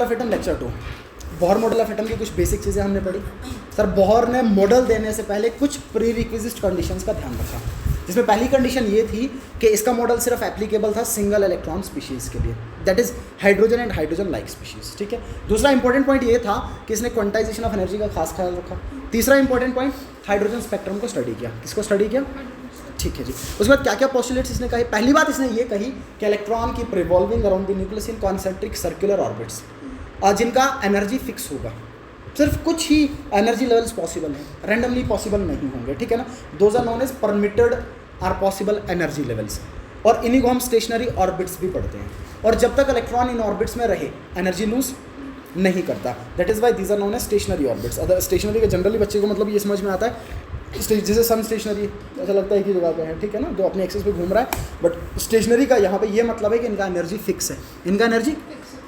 Of atom lecture 2 Bohr model of atom की कुछ basic चीज़ें हमने पढ़ी। सर बोहर ने मॉडल देने से पहले कुछ प्री रिक्विजिट कंडीशंस का ध्यान रखा, जिसमें पहली कंडीशन ये थी कि इसका मॉडल सिर्फ एप्लीकेबल था सिंगल इलेक्ट्रॉन स्पीशीज़ के लिए, that is hydrogen and hydrogen like species. ठीक है। दूसरा इंपॉर्टेंट पॉइंट ये था कि इसने क्वांटाइजेशन ऑफ एनर्जी का खास ख्याल रखा। तीसरा इंपॉर्टेंट पॉइंट, हाइड्रोजन स्पेक्ट्रम को स्टडी किया। किसको स्टडी किया? ठीक है जी। उसके बाद क्या क्या पोस्टुलेट्स इसने कही? पहली बात इसने ये कही कि इलेक्ट्रॉन की revolving around the nucleus in concentric circular orbits, जिनका एनर्जी फिक्स होगा। सिर्फ कुछ ही एनर्जी लेवल्स पॉसिबल हैं, रैंडमली पॉसिबल नहीं होंगे। ठीक है ना। Those are known as permitted are possible energy levels, और इन्हीं को हम स्टेशनरी ऑर्बिट्स भी पढ़ते हैं। और जब तक इलेक्ट्रॉन इन ऑर्बिट्स में रहे एनर्जी लूज नहीं करता, that is why these are known as stationary orbits. Other stationary के जनरली बच्चे को मतलब ये समझ में आता है जैसे सन स्टेशनरी ऐसा लगता है कि जगह पे है, ठीक है ना, जो अपने एक्सेस पे घूम रहा है। बट स्टेशनरी का यहाँ पे ये मतलब है कि इनका एनर्जी फिक्स है, इनका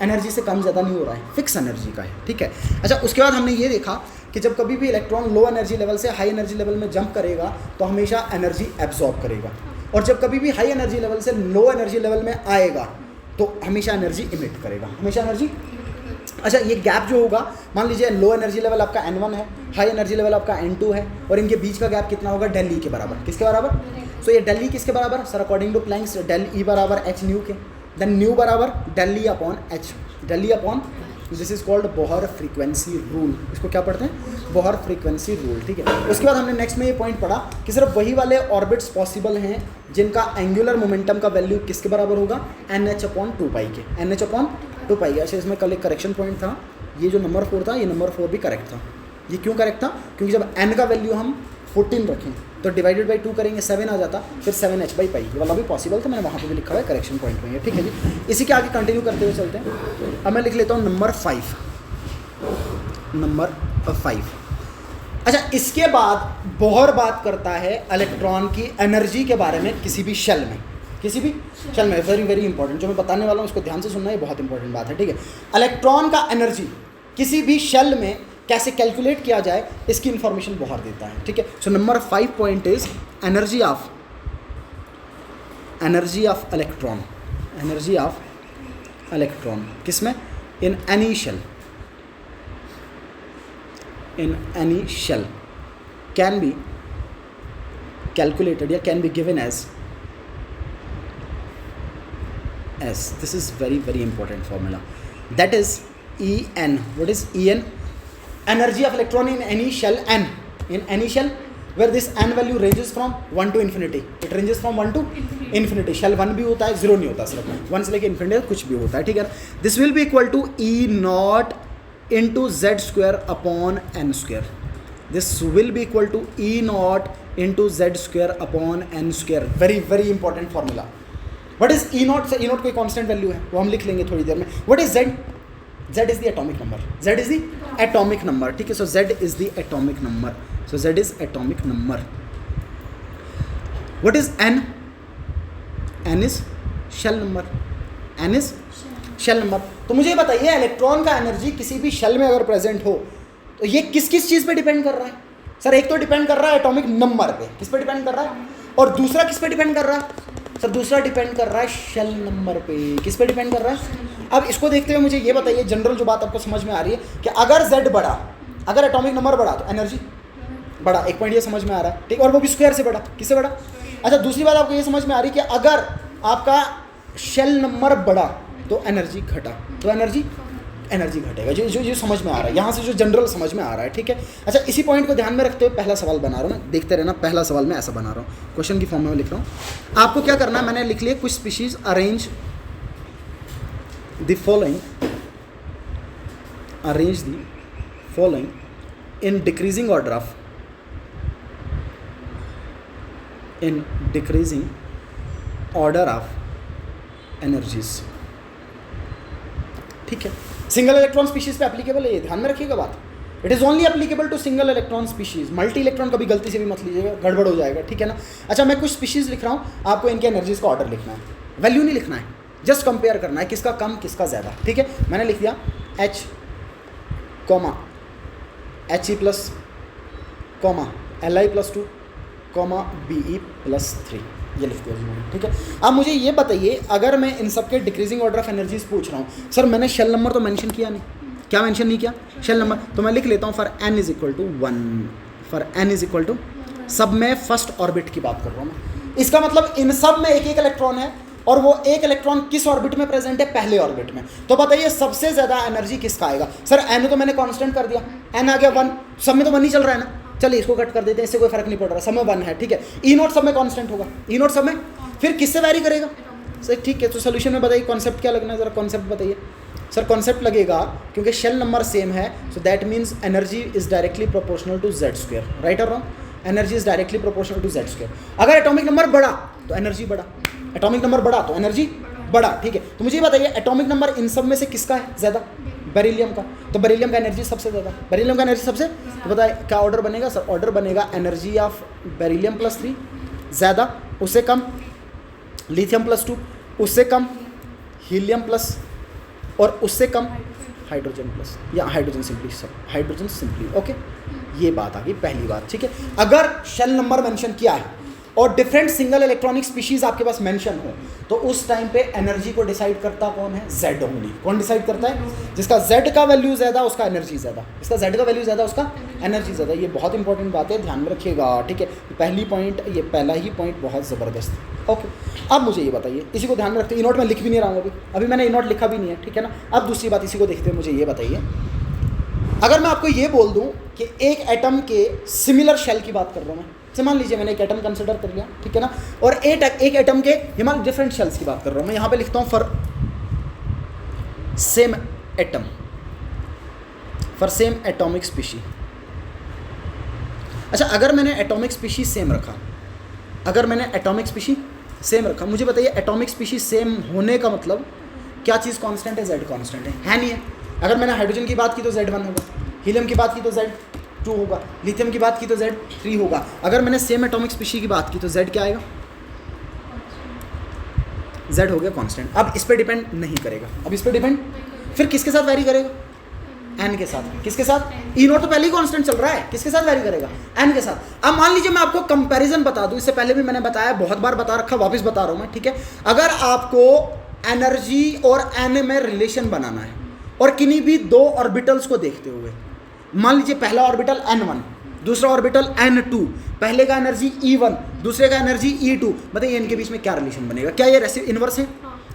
एनर्जी से कम ज़्यादा नहीं हो रहा है, फिक्स एनर्जी का है। ठीक है। अच्छा, उसके बाद हमने ये देखा कि जब कभी भी इलेक्ट्रॉन लो एनर्जी लेवल से हाई एनर्जी लेवल में जंप करेगा तो हमेशा एनर्जी एब्जॉर्ब करेगा, और जब कभी भी हाई एनर्जी लेवल से लो एनर्जी लेवल में आएगा तो हमेशा एनर्जी इमिट करेगा, हमेशा एनर्जी। अच्छा, ये गैप जो होगा, मान लीजिए लो एनर्जी लेवल आपका N1 है, हाई एनर्जी लेवल आपका N2 है, और इनके बीच का गैप कितना होगा? डेल ई के बराबर। किसके बराबर? सो ये डेल ई किसके बराबर? Sir according to Planck's del E बराबर एच न्यू के, देन न्यू बराबर del E upon H, del E upon, this is called Bohr frequency rule. इसको क्या पढ़ते हैं? Bohr frequency rule. ठीक है। उसके बाद हमने नेक्स्ट में ये पॉइंट पढ़ा कि सिर्फ वही वाले ऑर्बिट्स पॉसिबल हैं जिनका एंगुलर मोमेंटम का वैल्यू किसके बराबर होगा? NH अपॉन 2π के, NH अपॉन 2π के। अच्छा, इसमें कल एक करेक्शन पॉइंट था, ये जो नंबर 4 था, ये नंबर 4 भी करेक्ट था। ये क्यों करेक्ट था? क्योंकि जब n का वैल्यू हम 14 रखें तो डिवाइडेड बाई 2 करेंगे 7 आ जाता, फिर 7h/π। ये वाला भी पॉसिबल था, मैंने वहाँ पे भी लिखा हुआ है करेक्शन पॉइंट में। ठीक है जी। इसी के आगे कंटिन्यू करते हुए चलते हैं। अब मैं लिख लेता हूँ नंबर 5, नंबर 5। अच्छा, इसके बाद बोहर बात करता है इलेक्ट्रॉन की एनर्जी के बारे में किसी भी शेल में, किसी भी शेल में। वेरी वेरी इंपॉर्टेंट, जो मैं बताने वाला हूँ उसको ध्यान से सुनना, ये बहुत इंपॉर्टेंट बात है। ठीक है। इलेक्ट्रॉन का एनर्जी किसी भी शेल में कैसे कैलकुलेट किया जाए, इसकी इंफॉर्मेशन बोहर देता है। ठीक है। So number 5 point is energy of electron, energy of electron किसमें? In any shell, in any shell can be calculated या can be given as this is very very important formula, that is En. What is En? Energy of electron in any shell n, in any shell where this n value ranges from 1 to infinity, it ranges from 1 to infinity। shell 1 भी होता है, 0 नहीं होता, सिर्फ 1 से लेके infinity कुछ भी होता है। ठीक है। this will be equal to E naught into z square upon n square, this will be equal to E naught into z square upon n square। very very important formula। what is E naught? E naught कोई constant value है, वो हम लिख लेंगे थोड़ी देर में। what is z? z is the atomic number, z is the atomic number। ठीक है। so z is the atomic number, so z is atomic number। what is n? n is shell number, n is shell number. तो मुझे बताइए, electron का energy किसी भी shell में अगर प्रेजेंट हो तो ये किस किस चीज़ पे डिपेंड कर रहा है? सर एक तो डिपेंड कर रहा है एटॉमिक नंबर पे, किस पे डिपेंड कर रहा है? और दूसरा किस पे डिपेंड कर रहा है? सर दूसरा डिपेंड कर रहा है शेल नंबर पे। किस पे डिपेंड कर रहा है? अब इसको देखते हुए मुझे ये बताइए, जनरल जो बात आपको समझ में आ रही है कि अगर z बढ़ा, अगर एटॉमिक नंबर बढ़ा तो एनर्जी बढ़ा। एक पॉइंट ये समझ में आ रहा है। ठीक। और वो भी स्क्वायर से बढ़ा। किससे बढ़ा? अच्छा, दूसरी बात आपको ये समझ में आ रही है कि अगर आपका शेल नंबर बढ़ा तो एनर्जी घटा, तो एनर्जी घटेगा। जो समझ में आ रहा है, यहाँ से जो जनरल समझ में आ रहा है। ठीक है। अच्छा, इसी पॉइंट को ध्यान में रखते हुए पहला सवाल बना रहा हूँ मैं, देखते रहना। पहला सवाल मैं ऐसा बना रहा हूँ, क्वेश्चन की फॉर्म में लिख रहा हूँ। आपको क्या करना है, मैंने लिख लिया कुछ species arrange the following in decreasing order of, in decreasing order of energies. ठीक है। सिंगल इलेक्ट्रॉन स्पीशीज पे एप्लीकेबल है, ये ध्यान में रखिएगा बात। It is only applicable to single electron species, multi electron कभी गलती से भी मत लीजिएगा, गड़बड़ हो जाएगा। ठीक है ना। अच्छा, मैं कुछ स्पीशीज लिख रहा हूँ, आपको इनके एनर्जीज का ऑर्डर लिखना है, वैल्यू नहीं लिखना है, जस्ट कंपेयर करना है किसका कम किसका ज़्यादा। ठीक है। मैंने लिख दिया H, He plus, Li+2, Be+3। ये लिख दिया जी, ठीक है। अब मुझे ये बताइए, अगर मैं इन सब के डिक्रीजिंग ऑर्डर ऑफ एनर्जीज पूछ रहा हूँ, सर मैंने शेल नंबर तो मेंशन किया नहीं, क्या मेंशन नहीं किया? Shell number. तो मैं लिख लेता हूँ for n is equal to 1, for n is equal to, सब में फर्स्ट ऑर्बिट की बात कर रहा हूँ मैं। इसका मतलब इन सब में एक एक इलेक्ट्रॉन है, और वो एक इलेक्ट्रॉन किस ऑर्बिट में प्रेजेंट है? पहले ऑर्बिट में। तो बताइए सबसे ज़्यादा एनर्जी किसका आएगा? सर n तो मैंने कांस्टेंट कर दिया, n आ गया 1, सब में तो 1 ही चल रहा है ना, चलिए इसको कट कर देते हैं, इससे कोई फर्क नहीं पड़ रहा, सब में 1 है, ठीक है। ई नोट सब में कांस्टेंट होगा, ई नोट सब में, फिर किससे वैरी करेगा? सर ठीक है, तो सोल्यूशन में बताइए कॉन्सेप्ट क्या लगना है, ज़रा कॉन्सेप्ट बताइए। सर कॉन्सेप्ट लगेगा क्योंकि शेल नंबर सेम है, so that means energy is directly proportional to Z square, right और wrong? Energy is directly proportional to Z square. अगर एटॉमिक नंबर बढ़ा तो एनर्जी बढ़ा, एटॉमिक नंबर बढ़ा तो एनर्जी बढ़ा, ठीक है। तो मुझे बताइए एटॉमिक नंबर इन सब में से किसका है ज़्यादा? बेरिलियम का। तो बेरिलियम का एनर्जी सबसे ज़्यादा, बेरिलियम का एनर्जी सबसे, तो बताइए क्या ऑर्डर बनेगा? सर ऑर्डर बनेगा एनर्जी ऑफ बेरिलियम +3 ज़्यादा, उससे कम लिथियम +2, उससे कम हीलियम प्लस, और उससे कम हाइड्रोजन प्लस, या हाइड्रोजन सिंपली, सब हाइड्रोजन सिंपली, ओके। ये बात आ गई पहली बात, ठीक है। अगर शेल नंबर मेंशन किया है और डिफरेंट सिंगल इलेक्ट्रॉनिक स्पीशीज आपके पास मेंशन हो, तो उस टाइम पे एनर्जी को डिसाइड करता कौन है? Z only. कौन डिसाइड करता है? जिसका जेड का वैल्यू ज़्यादा उसका एनर्जी ज़्यादा, इसका जेड का वैल्यू ज़्यादा उसका एनर्जी ज़्यादा। ये बहुत इंपॉर्टेंट बात है, ध्यान में रखिएगा, ठीक है। पहली पॉइंट, ये पहला ही पॉइंट बहुत ज़बरदस्त, ओके। अब मुझे ये बताइए, इसी को ध्यान में रखते, ई नोट में लिख भी नहीं रहा हूँ अभी मैंने ई नोट लिखा भी नहीं है, ठीक है ना। अब दूसरी बात इसी को देखते हैं, मुझे ये बताइए, अगर मैं आपको ये बोल दूँ कि एक एटम के सिमिलर शेल की बात कर रहा हूँ मैं, से मान लीजिए मैंने एक एटम कंसिडर कर लिया, ठीक है ना, और एक एटम के हिमालय डिफरेंट शेल्स की बात कर रहा हूँ मैं। यहाँ पे लिखता हूँ for same atom, for same atomic species. अच्छा, अगर मैंने एटॉमिक स्पीशी सेम रखा, अगर मैंने एटॉमिक स्पीशी सेम रखा, मुझे बताइए एटॉमिक स्पीशी सेम होने का मतलब क्या चीज़ कांस्टेंट है? जेड कांस्टेंट है नहीं है? अगर मैंने हाइड्रोजन की बात की तो Z1 होगा, हीलियम की बात की तो Z2 होगा, लिथियम की बात की तो Z3 होगा। अगर मैंने सेम एटॉमिक स्पीशी की बात की तो Z क्या आएगा? Z हो गया कांस्टेंट। अब इस पे डिपेंड नहीं करेगा, अब इस पे डिपेंड फिर किसके साथ वैरी करेगा? n के साथ। किसके साथ? ई नोट तो पहले ही कांस्टेंट चल रहा है, किसके साथ वैरी करेगा? n के साथ। अब मान लीजिए मैं आपको कंपैरिजन बता दूं, इससे पहले भी मैंने बताया, बहुत बार बता रखा, वापस बता रहा हूं मैं, ठीक है। अगर आपको एनर्जी और n में रिलेशन बनाना है और किन्हीं भी दो ऑर्बिटल्स को देखते हुए, मान लीजिए पहला ऑर्बिटल n1, दूसरा ऑर्बिटल n2, पहले का एनर्जी E1, दूसरे का एनर्जी E2, बताइए इनके बीच में क्या रिलेशन बनेगा? क्या ये इनवर्स है?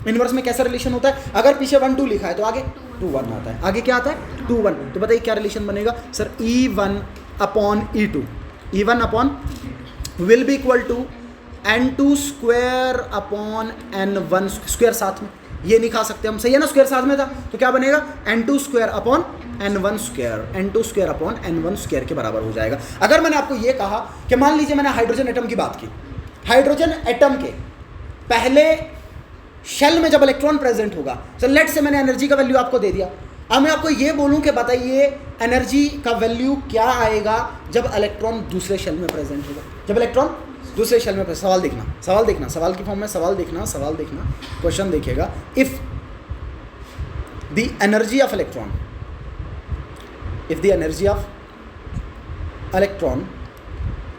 इनवर्स में कैसा रिलेशन होता है? अगर पीछे 1 2 लिखा है तो आगे 2 1 आता है, आगे क्या आता है? 2 1। तो बताइए क्या रिलेशन बनेगा? Sir E1 upon E2, E1 upon will be equal to n2 square upon n1 square, साथ में ये नहीं खा सकते हम, सही है ना, स्क्वायर साथ में था, तो क्या बनेगा? n2 square upon n1 square, n2 square upon n1 square के बराबर हो जाएगा। अगर मैंने आपको ये कहा कि मान लीजिए मैंने हाइड्रोजन एटम की बात की, हाइड्रोजन एटम के पहले शेल में जब इलेक्ट्रॉन प्रेजेंट होगा, तो लेट से मैंने एनर्जी का वैल्यू आपको दे दिया। अब मैं आपको ये बोलूं कि बताइए एनर्जी का वैल्यू क्या आएगा जब इलेक्ट्रॉन दूसरे शेल में प्रेजेंट होगा? जब इलेक्ट्रॉन दूसरे शेल में, सवाल देखना, सवाल देखना, सवाल की फॉर्म में सवाल देखना, सवाल देखना, क्वेश्चन देखिएगा। If the energy of electron, if the energy of electron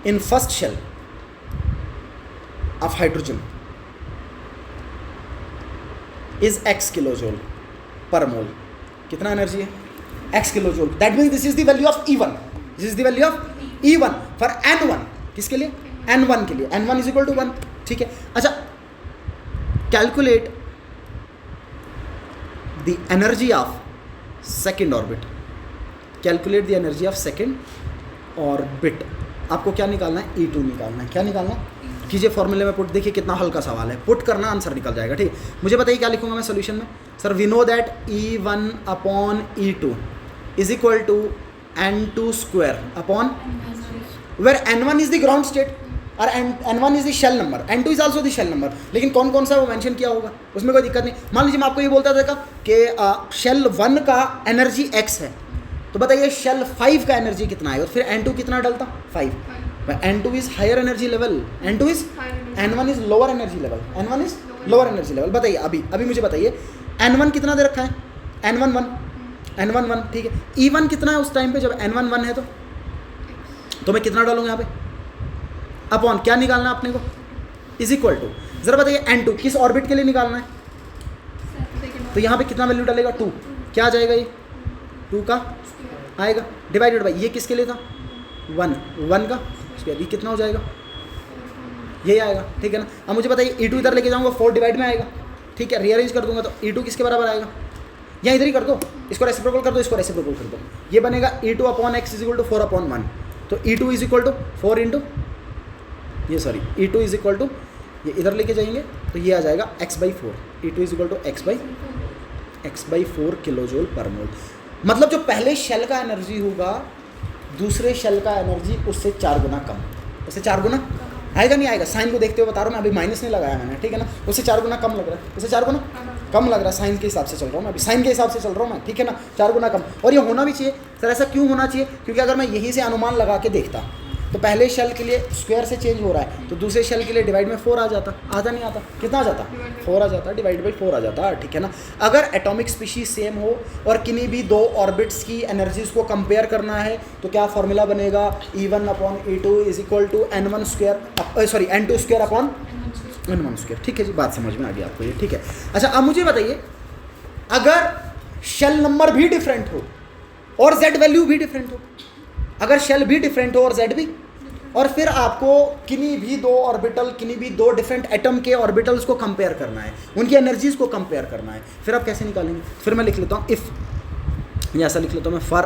in first shell of hydrogen is x kilojoule per mole, कितना एनर्जी है? x kilojoule. That means this is the value of E1, this is the value of E1 for N1। किसके लिए? N1 के लिए। N1 is equal to 1, ठीक है। अच्छा, calculate the energy of second orbit, calculate the energy of second orbit. आपको क्या निकालना है? E2 निकालना है। क्या निकालना है? कीजिए फॉर्मूले में पुट, देखिए कितना हल्का सवाल है, पुट करना आंसर निकल जाएगा, ठीक है। मुझे बताइए क्या लिखूंगा मैं सोल्यूशन में? Sir we know that E1 upon E2 is equal to N2 square upon, where N1 is the ground state और N1 is the shell number, N2 is also the shell number, लेकिन कौन कौन सा वो mention किया होगा, उसमें कोई दिक्कत नहीं। मान लीजिए मैं आपको ये बोलता था कि शेल 1 का एनर्जी x है, तो बताइए शेल 5 का एनर्जी कितना है, और फिर N2 कितना डलता? 5। N2 is higher energy level, N2 is, N1 is lower energy level, N1 is lower energy level. बताइए अभी मुझे बताइए N1 कितना दे रखा है? N1 1, ठीक है। E1 कितना है उस टाइम पे जब N1 1 है? तो मैं कितना डालूंगा यहाँ पे? अपॉन क्या निकालना है अपने को? इज इक्वल टू, जरा बताइए n2 किस ऑर्बिट के लिए निकालना है? तो यहाँ पे कितना वैल्यू डालेगा 2, क्या आ जाएगा ये 2 का आएगा, डिवाइडेड बाई ये किसके लिए था 1 का स्क्वायर, ये कितना हो जाएगा यही आएगा, ठीक है ना। अब मुझे बताइए e2 इधर लेके जाऊँगा 4 डिवाइड में आएगा, ठीक है, रीअरेंज कर दूंगा तो e2 किसके बराबर आएगा, या इधर ही कर दो, इसको रेसिप्रोकल कर दो, इसको रेसिप्रोकल कर दो, ये बनेगा e2 upon x is equal to 4 upon 1, तो e2 is equal to 4 into ये sorry e2 is equal to ये इधर लेके जाएंगे तो ये आ जाएगा x/4, e2 is equal to x/4 kilojoule per mole. मतलब जो पहले शेल का एनर्जी होगा दूसरे शेल का एनर्जी उससे 4 गुना कम, उससे 4 गुना आएगा नहीं आएगा, साइन को देखते हुए बता रहा हूँ मैं, अभी माइनस नहीं लगाया मैंने, ठीक है ना, उससे 4 गुना कम लग रहा है, उससे 4 गुना कम लग रहा है, साइन के हिसाब से चल रहा हूँ मैं, अभी साइन के हिसाब से चल रहा हूँ मैं, ठीक है ना, 4 गुना कम। और ये होना भी चाहिए सर, ऐसा क्यों होना चाहिए, क्योंकि अगर मैं यहीं से अनुमान लगा के देखता तो पहले शेल के लिए स्क्वायर से चेंज हो रहा है, तो दूसरे शेल के लिए डिवाइड में 4 आ जाता, आता नहीं आता, कितना आ जाता 4 आ जाता, डिवाइड बाई 4 आ जाता, ठीक है ना। अगर एटॉमिक स्पीशीज सेम हो और किन्हीं भी 2 ऑर्बिट्स की एनर्जीज को कंपेयर करना है तो क्या फॉर्मूला बनेगा, E1 upon E2 is equal to N1 square sorry N2 square upon N1 square, ठीक है जी, बात समझ में आ गई आपको ये, ठीक है। अच्छा अब मुझे बताइए अगर शेल नंबर भी डिफरेंट हो और Z वैल्यू भी डिफरेंट हो, अगर शेल भी डिफरेंट हो और Z भी, और फिर आपको किन्हीं भी 2 ऑर्बिटल किन्हीं भी 2 डिफरेंट एटम के ऑर्बिटल्स को कंपेयर करना है, उनकी एनर्जीज को कंपेयर करना है, फिर आप कैसे निकालेंगे, फिर मैं लिख लेता हूँ इफ़, ये ऐसा लिख लेता हूँ मैं, फॉर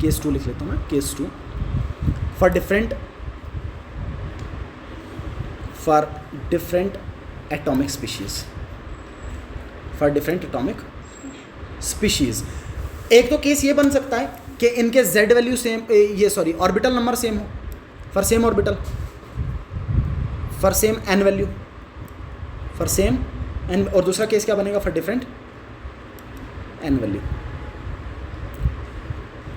केस 2 लिख लेता हूँ मैं, case 2 for different atomic species, for different atomic species. एक तो केस ये बन सकता है कि इनके Z वैल्यू सेम, ये सॉरी ऑर्बिटल नंबर सेम हो, for same orbital, for same n value, for same n, और दूसरा केस क्या बनेगा for different n value,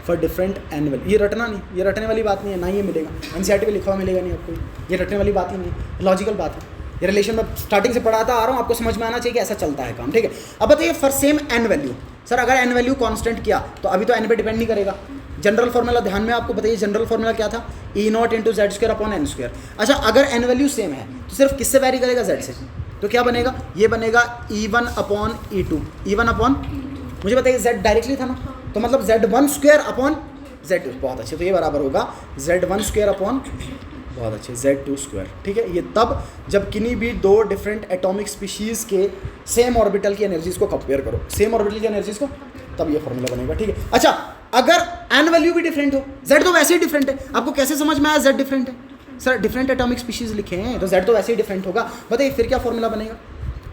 for different n value. ये रटना नहीं, ये रटने वाली बात नहीं है, ना ये मिलेगा NCERT में लिखा हुआ मिलेगा नहीं आपको, ये रटने वाली बात ही नहीं है, लॉजिकल बात है, ये रिलेशन में स्टार्टिंग से पढ़ाता आ रहा हूँ, आपको समझ में आना चाहिए कि ऐसा चलता है काम, ठीक है। अब बताइए for same n value, sir अगर n वैल्यू कांस्टेंट किया तो अभी तो n पे डिपेंड नहीं करेगा, जनरल फॉर्मूला ध्यान में आपको बताइए, जनरल फॉर्मूला क्या था, E0 into Z square upon n square. अच्छा अगर n वैल्यू सेम है तो सिर्फ किससे वैरी करेगा, z से, तो क्या बनेगा, ये बनेगा E1 upon E2, E1 upon, मुझे बताइए z डायरेक्टली था ना, तो मतलब Z1 स्क्वायर अपॉन Z2, बहुत अच्छे, तो ये बराबर होगा Z1 स्क्वायर अपॉन, बहुत अच्छे, Z2 स्क्वायर, ठीक है। ये तब जब किन्हीं भी 2 डिफरेंट एटॉमिक स्पीशीज़ के सेम ऑर्बिटल की एनर्जीज को कंपेयर करो, सेम ऑर्बिटल की एनर्जीज को, तब ये फॉर्मूला बनेगा, ठीक है। अच्छा अगर n वैल्यू भी डिफरेंट हो, Z तो वैसे ही डिफरेंट है, आपको कैसे समझ में आया Z डिफरेंट है, सर डिफरेंट एटॉमिक स्पीशीज़ लिखे हैं तो Z तो वैसे ही डिफरेंट होगा, बताइए फिर क्या फॉर्मूला बनेगा,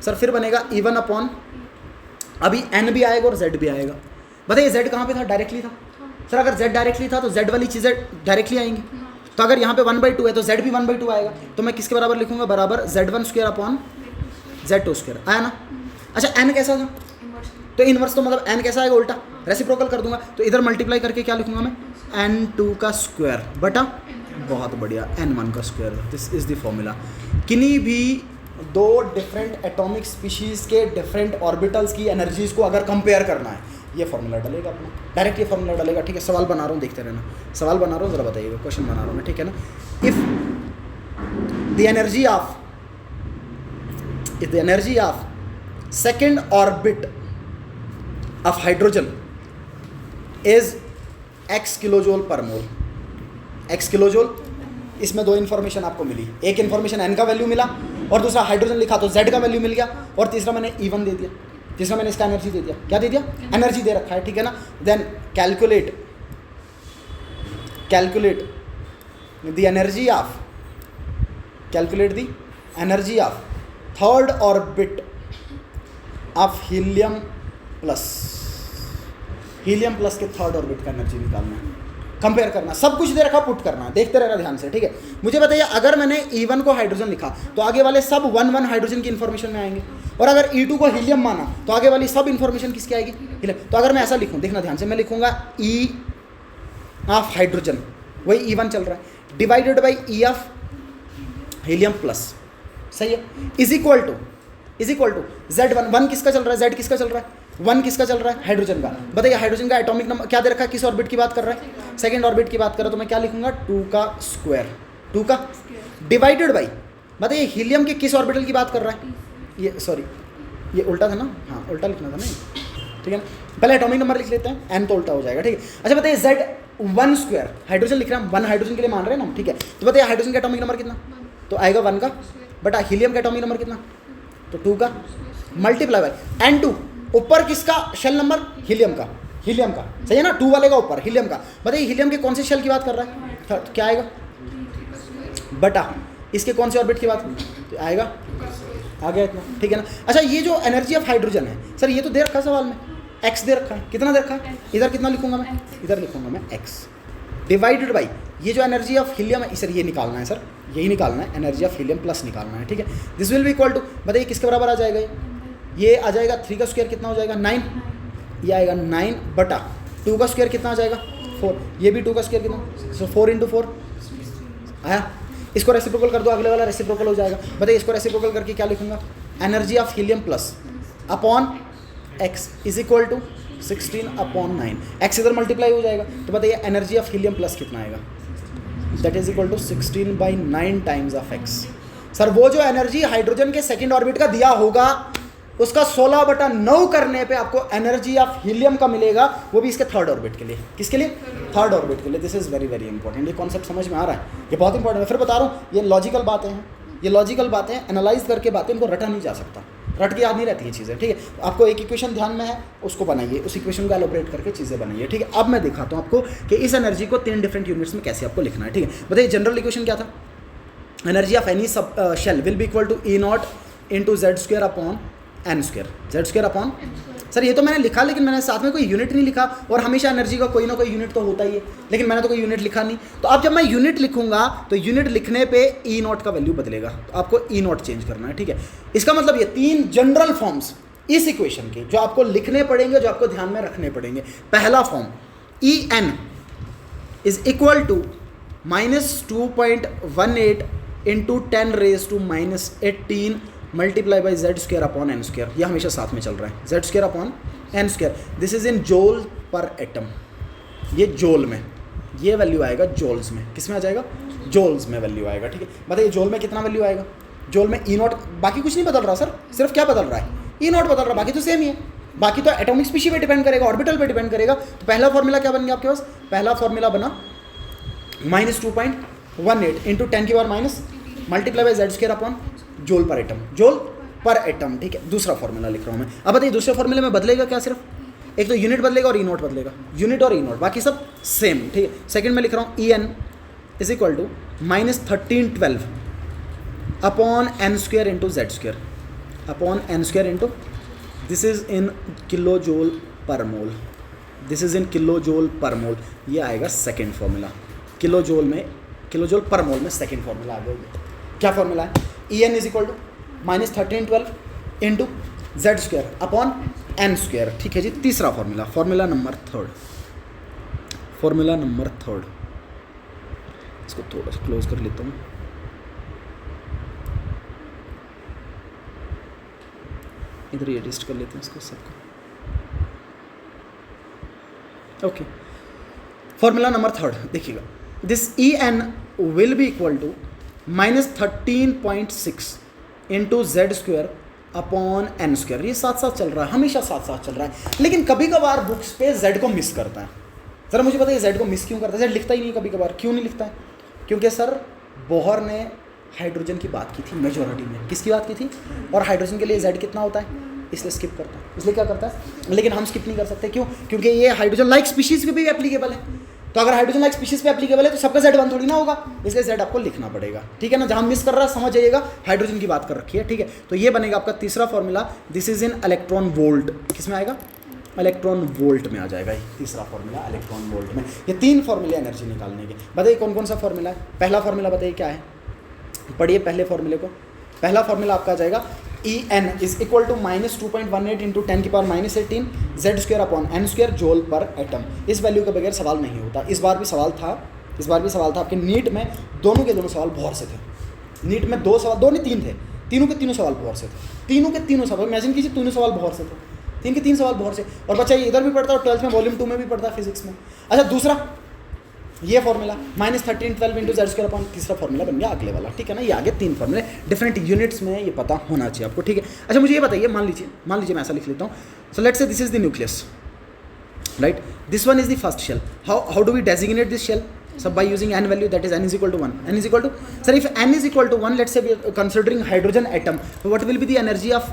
सर फिर बनेगा E1 अपॉन, अभी n भी आएगा और Z भी आएगा, बताइए Z कहाँ पे था, डायरेक्टली था, सर अगर Z डायरेक्टली था तो Z वाली चीज़ें डायरेक्टली आएंगी, तो अगर यहाँ पे 1/2 है तो Z भी 1/2 आएगा, तो मैं किसके बराबर लिखूंगा, बराबर Z1 square upon Z2 square, आया ना। अच्छा n कैसा था, तो इनवर्स, तो मतलब n कैसा आएगा, उल्टा, रेसिप्रोकल कर दूंगा, तो इधर मल्टीप्लाई करके क्या लिखूंगा मैं, n2 का स्क्वायर बटा, बहुत बढ़िया, n1 का square, this is the formula. किन्हीं भी 2 डिफरेंट एटॉमिक स्पीशीज़ के डिफरेंट ऑर्बिटल्स की एनर्जीज को अगर कंपेयर करना है, ये फॉर्मूला डलेगा अपना, डायरेक्ट ये फॉर्मूला डलेगा, ठीक है। सवाल बना रहा हूँ, देखते रहना, सवाल बना रहा हूँ, ज़रा बताइएगा, क्वेश्चन बना रहा हूँ मैं, ठीक है ना। If the energy of second orbit of hydrogen is x किलोजोल पर मोल, x किलोजोल, इसमें 2 इन्फॉर्मेशन आपको मिली, एक इन्फॉर्मेशन n का वैल्यू मिला और दूसरा हाइड्रोजन लिखा तो z का वैल्यू मिल गया, और तीसरा मैंने E1 दे दिया, तीसरा मैंने इसका एनर्जी दे दिया, क्या दे दिया, एनर्जी दे रखा है, ठीक है ना। Then calculate the energy of third orbit of helium plus के थर्ड ऑर्बिट का एनर्जी निकालना है, कंपेयर करना, सब कुछ दे रखा, पुट करना, देखते रहना ध्यान से, ठीक है। मुझे बताइए अगर मैंने E1 को हाइड्रोजन लिखा तो आगे वाले सब 1 हाइड्रोजन की इन्फॉर्मेशन में आएंगे, और अगर E2 को हीलियम माना तो आगे वाली सब इन्फॉर्मेशन किसकी आएगी, हीलियम। तो अगर मैं ऐसा लिखूं, देखना ध्यान से, मैं लिखूंगा E ऑफ हाइड्रोजन, वही E1 चल रहा है, divided by E of helium plus, सही है, इज इक्वल टू Z1, 1 किसका चल रहा है, Z किसका चल रहा है, 1 किसका चल रहा है, हाइड्रोजन का। बताइए हाइड्रोजन का एटॉमिक नंबर क्या दे रखा है, किस ऑर्बिट की बात कर रहा है, सेकंड ऑर्बिट की बात कर रहा है, तो मैं क्या लिखूंगा, 2 का स्क्वायर, 2 का डिवाइडेड बाई, बताइए हीलियम के किस ऑर्बिटल की बात कर रहा है? ये सॉरी ये उल्टा था ना, हाँ उल्टा लिखना था ना, ठीक है ना। पहले एटॉमिक नंबर लिख लेते हैं, n तो उल्टा हो जाएगा, ठीक है। अच्छा बताइए Z1² हाइड्रोजन लिख रहे हैं हम, 1 हाइड्रोजन के लिए मान रहे हैं ना हम, ठीक है। तो बताइए हाइड्रोजन का एटॉमिक नंबर कितना? तो आएगा 1 का, बट हीलियम का एटॉमिक नंबर कितना? तो 2 का, मल्टीप्लाई बाय N2। ऊपर किसका शेल नंबर? हीलियम का, हीलियम का सही है ना, 2 वाले का ऊपर हीलियम का। बताइए हीलियम के कौन से शेल की बात कर रहा है? थर्ड, क्या आएगा? बटा इसके कौन से ऑर्बिट की बात? तो आएगा, आ गया इतना, ठीक है ना। अच्छा ये जो एनर्जी ऑफ हाइड्रोजन है सर, ये तो दे रखा है सवाल में, x दे रखा है, कितना दे रखा है? इधर कितना लिखूंगा मैं? इधर लिखूंगा मैं x डिवाइडेड बाई ये जो एनर्जी ऑफ हीलियम है, सर ये निकालना है, सर यही निकालना है, एनर्जी ऑफ हीलियम प्लस निकालना है, ठीक है। This will be equal to, बताइए किसके बराबर आ जाएगा? ये आ जाएगा 3 का स्क्वायर कितना हो जाएगा? 9, ये आएगा 9 बटा 2 का स्क्वायर कितना आ जाएगा? 4, ये भी 2 का स्क्वायर कितना? सो 4 × 4 आया। इसको रेसिप्रोकल कर दो, अगले वाला रेसिप्रोकल हो जाएगा। बताइए इसको रेसिप्रोकल करके क्या लिखूंगा? Energy of helium plus upon x is equal to 16/9, x इधर मल्टीप्लाई हो जाएगा। तो बताइए एनर्जी ऑफ हीलियम प्लस कितना आएगा? That is equal to 16/9 times of x। Sir वो जो एनर्जी हाइड्रोजन के सेकेंड ऑर्बिट का दिया होगा उसका 16/9 करने पे आपको एनर्जी ऑफ हीलियम का मिलेगा, वो भी इसके थर्ड ऑर्बिट के लिए। किसके लिए? थर्ड ऑर्बिट के लिए। This is very very important, ये कॉन्सेप्ट समझ में आ रहा है, ये बहुत इंपॉर्टेंट है। फिर बता रहा हूँ ये लॉजिकल बातें हैं, ये लॉजिकल बातें एनालाइज करके बातें, इनको रटा नहीं जा सकता, रट के याद नहीं रहती ये चीज़ें, ठीक है। आपको एक इक्वेशन ध्यान में है उसको बनाइए, उस इक्वेशन को एलोबरेट करके चीज़ें बनाइए, ठीक है। अब मैं दिखाता हूँ आपको कि इस एनर्जी को 3 डिफरेंट यूनिट्स में कैसे आपको लिखना है, ठीक है। बताइए जनरल इक्वेशन क्या था? Energy of any sub shell will be equal to E0 × Z² upon n², Z² upon, sir ये तो मैंने लिखा लेकिन मैंने साथ में कोई यूनिट नहीं लिखा, और हमेशा एनर्जी का कोई ना कोई यूनिट तो होता ही है, लेकिन मैंने तो कोई यूनिट लिखा नहीं। तो अब जब मैं यूनिट लिखूंगा तो यूनिट लिखने पे E0 का वैल्यू बदलेगा, तो आपको E0 चेंज करना है, ठीक है। इसका मतलब ये 3 जनरल फॉर्म्स इस इक्वेशन के जो आपको लिखने पड़ेंगे, जो आपको ध्यान में रखने पड़ेंगे। पहला form En is equal to -2.18 × 10⁻⁻18 multiply by Z² upon n², यह हमेशा साथ में चल रहा है, Z² upon n²। This is इन जोल पर एटम, ये जोल में, ये वैल्यू आएगा जोल्स में, किस में आ जाएगा? जोल्स में वैल्यू आएगा, ठीक है। बताइए जोल में कितना वैल्यू आएगा? जोल में E0, बाकी कुछ नहीं बदल रहा सर, सिर्फ क्या बदल रहा है? E0 बदल रहा है, बाकी तो सेम ही है, बाकी तो एटॉमिक स्पीशीज पे डिपेंड करेगा, ऑर्बिटल पे डिपेंड करेगा। तो पहला फॉर्मूला क्या बन गया आपके पास? पहला फॉर्मूला बना -2.18 × 10⁻⁻, मल्टीप्लाई बाई Z² अपॉन जोल पर एटम, जोल पर एटम, ठीक है। दूसरा फॉर्मूला लिख रहा हूँ मैं। अब बताइए दूसरे फॉर्मूले में बदलेगा क्या? सिर्फ एक तो यूनिट बदलेगा और E0 बदलेगा, यूनिट और E0, बाकी सब सेम, ठीक है। सेकंड में लिख रहा हूँ En is equal to -1312 upon n² × Z² upon n² into, this is in kilo joule per mole, this is in kilo joule per मोल, ये आएगा सेकेंड फॉर्मूला। किलो जोल में, किलो जोल पर मोल में सेकेंड फॉर्मूला आ गया। क्या formula है? En is equal to -1312 into Z² upon n², ठीक है जी। तीसरा formula, formula number third, formula number third, इसको थोड़ा सा क्लोज कर लेता हूँ। इधर ही एडजस्ट कर लेते हैं इसको सबको, ओके। फॉर्मूला नंबर थर्ड देखिएगा, this En will be equal to -13.6 into Z² upon n²। ये साथ साथ चल रहा है, हमेशा साथ साथ चल रहा है, लेकिन कभी कभार बुक्स पे Z को मिस करता है। ज़रा मुझे बताइए Z को मिस क्यों करता है? Z लिखता ही नहीं कभी कभार, क्यों नहीं लिखता है? क्योंकि सर बोहर ने हाइड्रोजन की बात की थी मेजॉरिटी में, किसकी बात की थी? और हाइड्रोजन के लिए Z कितना होता है, इसलिए स्किप करता है, इसलिए क्या करता है, लेकिन हम स्किप नहीं कर सकते, क्यों? क्योंकि ये हाइड्रोजन लाइक स्पीशीज़ पे भी एप्लीकेबल है। तो अगर हाइड्रोजन लाइक स्पीशीज़ पे एप्लीकेबल है तो सबका Z1 थोड़ी ना होगा, इसलिए Z आपको लिखना पड़ेगा, ठीक है ना। जहाँ मिस कर रहा है समझ जाइएगा, हाइड्रोजन की बात कर रखी है, ठीक है। तो ये बनेगा आपका तीसरा formula, this is in electron volt, किस में आएगा? इलेक्ट्रॉन वोल्ट में आ जाएगा, तीसरा फॉर्मूला इलेक्ट्रॉन वोल्ट में। ये 3 फॉर्मूले एनर्जी निकालने के। बताइए कौन कौन सा फॉर्मूला है? पहला फॉर्मूला बताइए क्या है, पढ़िए पहले फॉर्मूले को। पहला फॉर्मूला आपका आ जाएगा En is equal to -2.18 into 10⁻⁻18 Z² upon n² joule पर एटम। इस वैल्यू के बगैर सवाल नहीं होता। इस बार भी सवाल था, इस बार भी सवाल था आपके नीट में, दोनों के दोनों सवाल बहुत से थे। नीट में 2 सवाल, 2 नहीं 3 थे, तीनों के तीनों सवाल बहुत से थे, तीनों के तीनों सवाल, इमेजिन कीजिए तीनों सवाल बहुत से थे, 3 के 3 सवाल बहुत से। और बच्चा ये इधर भी पढ़ता है और 12th में वॉल्यूम 2 में भी पढ़ता है फिजिक्स में। अच्छा दूसरा, ये formula -13 12 into Z square upon तीसरा फॉर्मूला बन गया अगले वाला, ठीक है ना। ये आगे 3 फॉर्मूले डिफरेंट यूनिट्स में ये पता होना चाहिए आपको, ठीक है। अच्छा मुझे ये बताइए, मान लीजिए मैं ऐसा लिख लेता हूँ, so let's say this is the nucleus, right, this one is the first shell, how do we designate this shell? So by using n value, that is n is equal to 1. n is equal to, sir, if n is equal to 1, let's say we are considering hydrogen atom, so what will be the energy of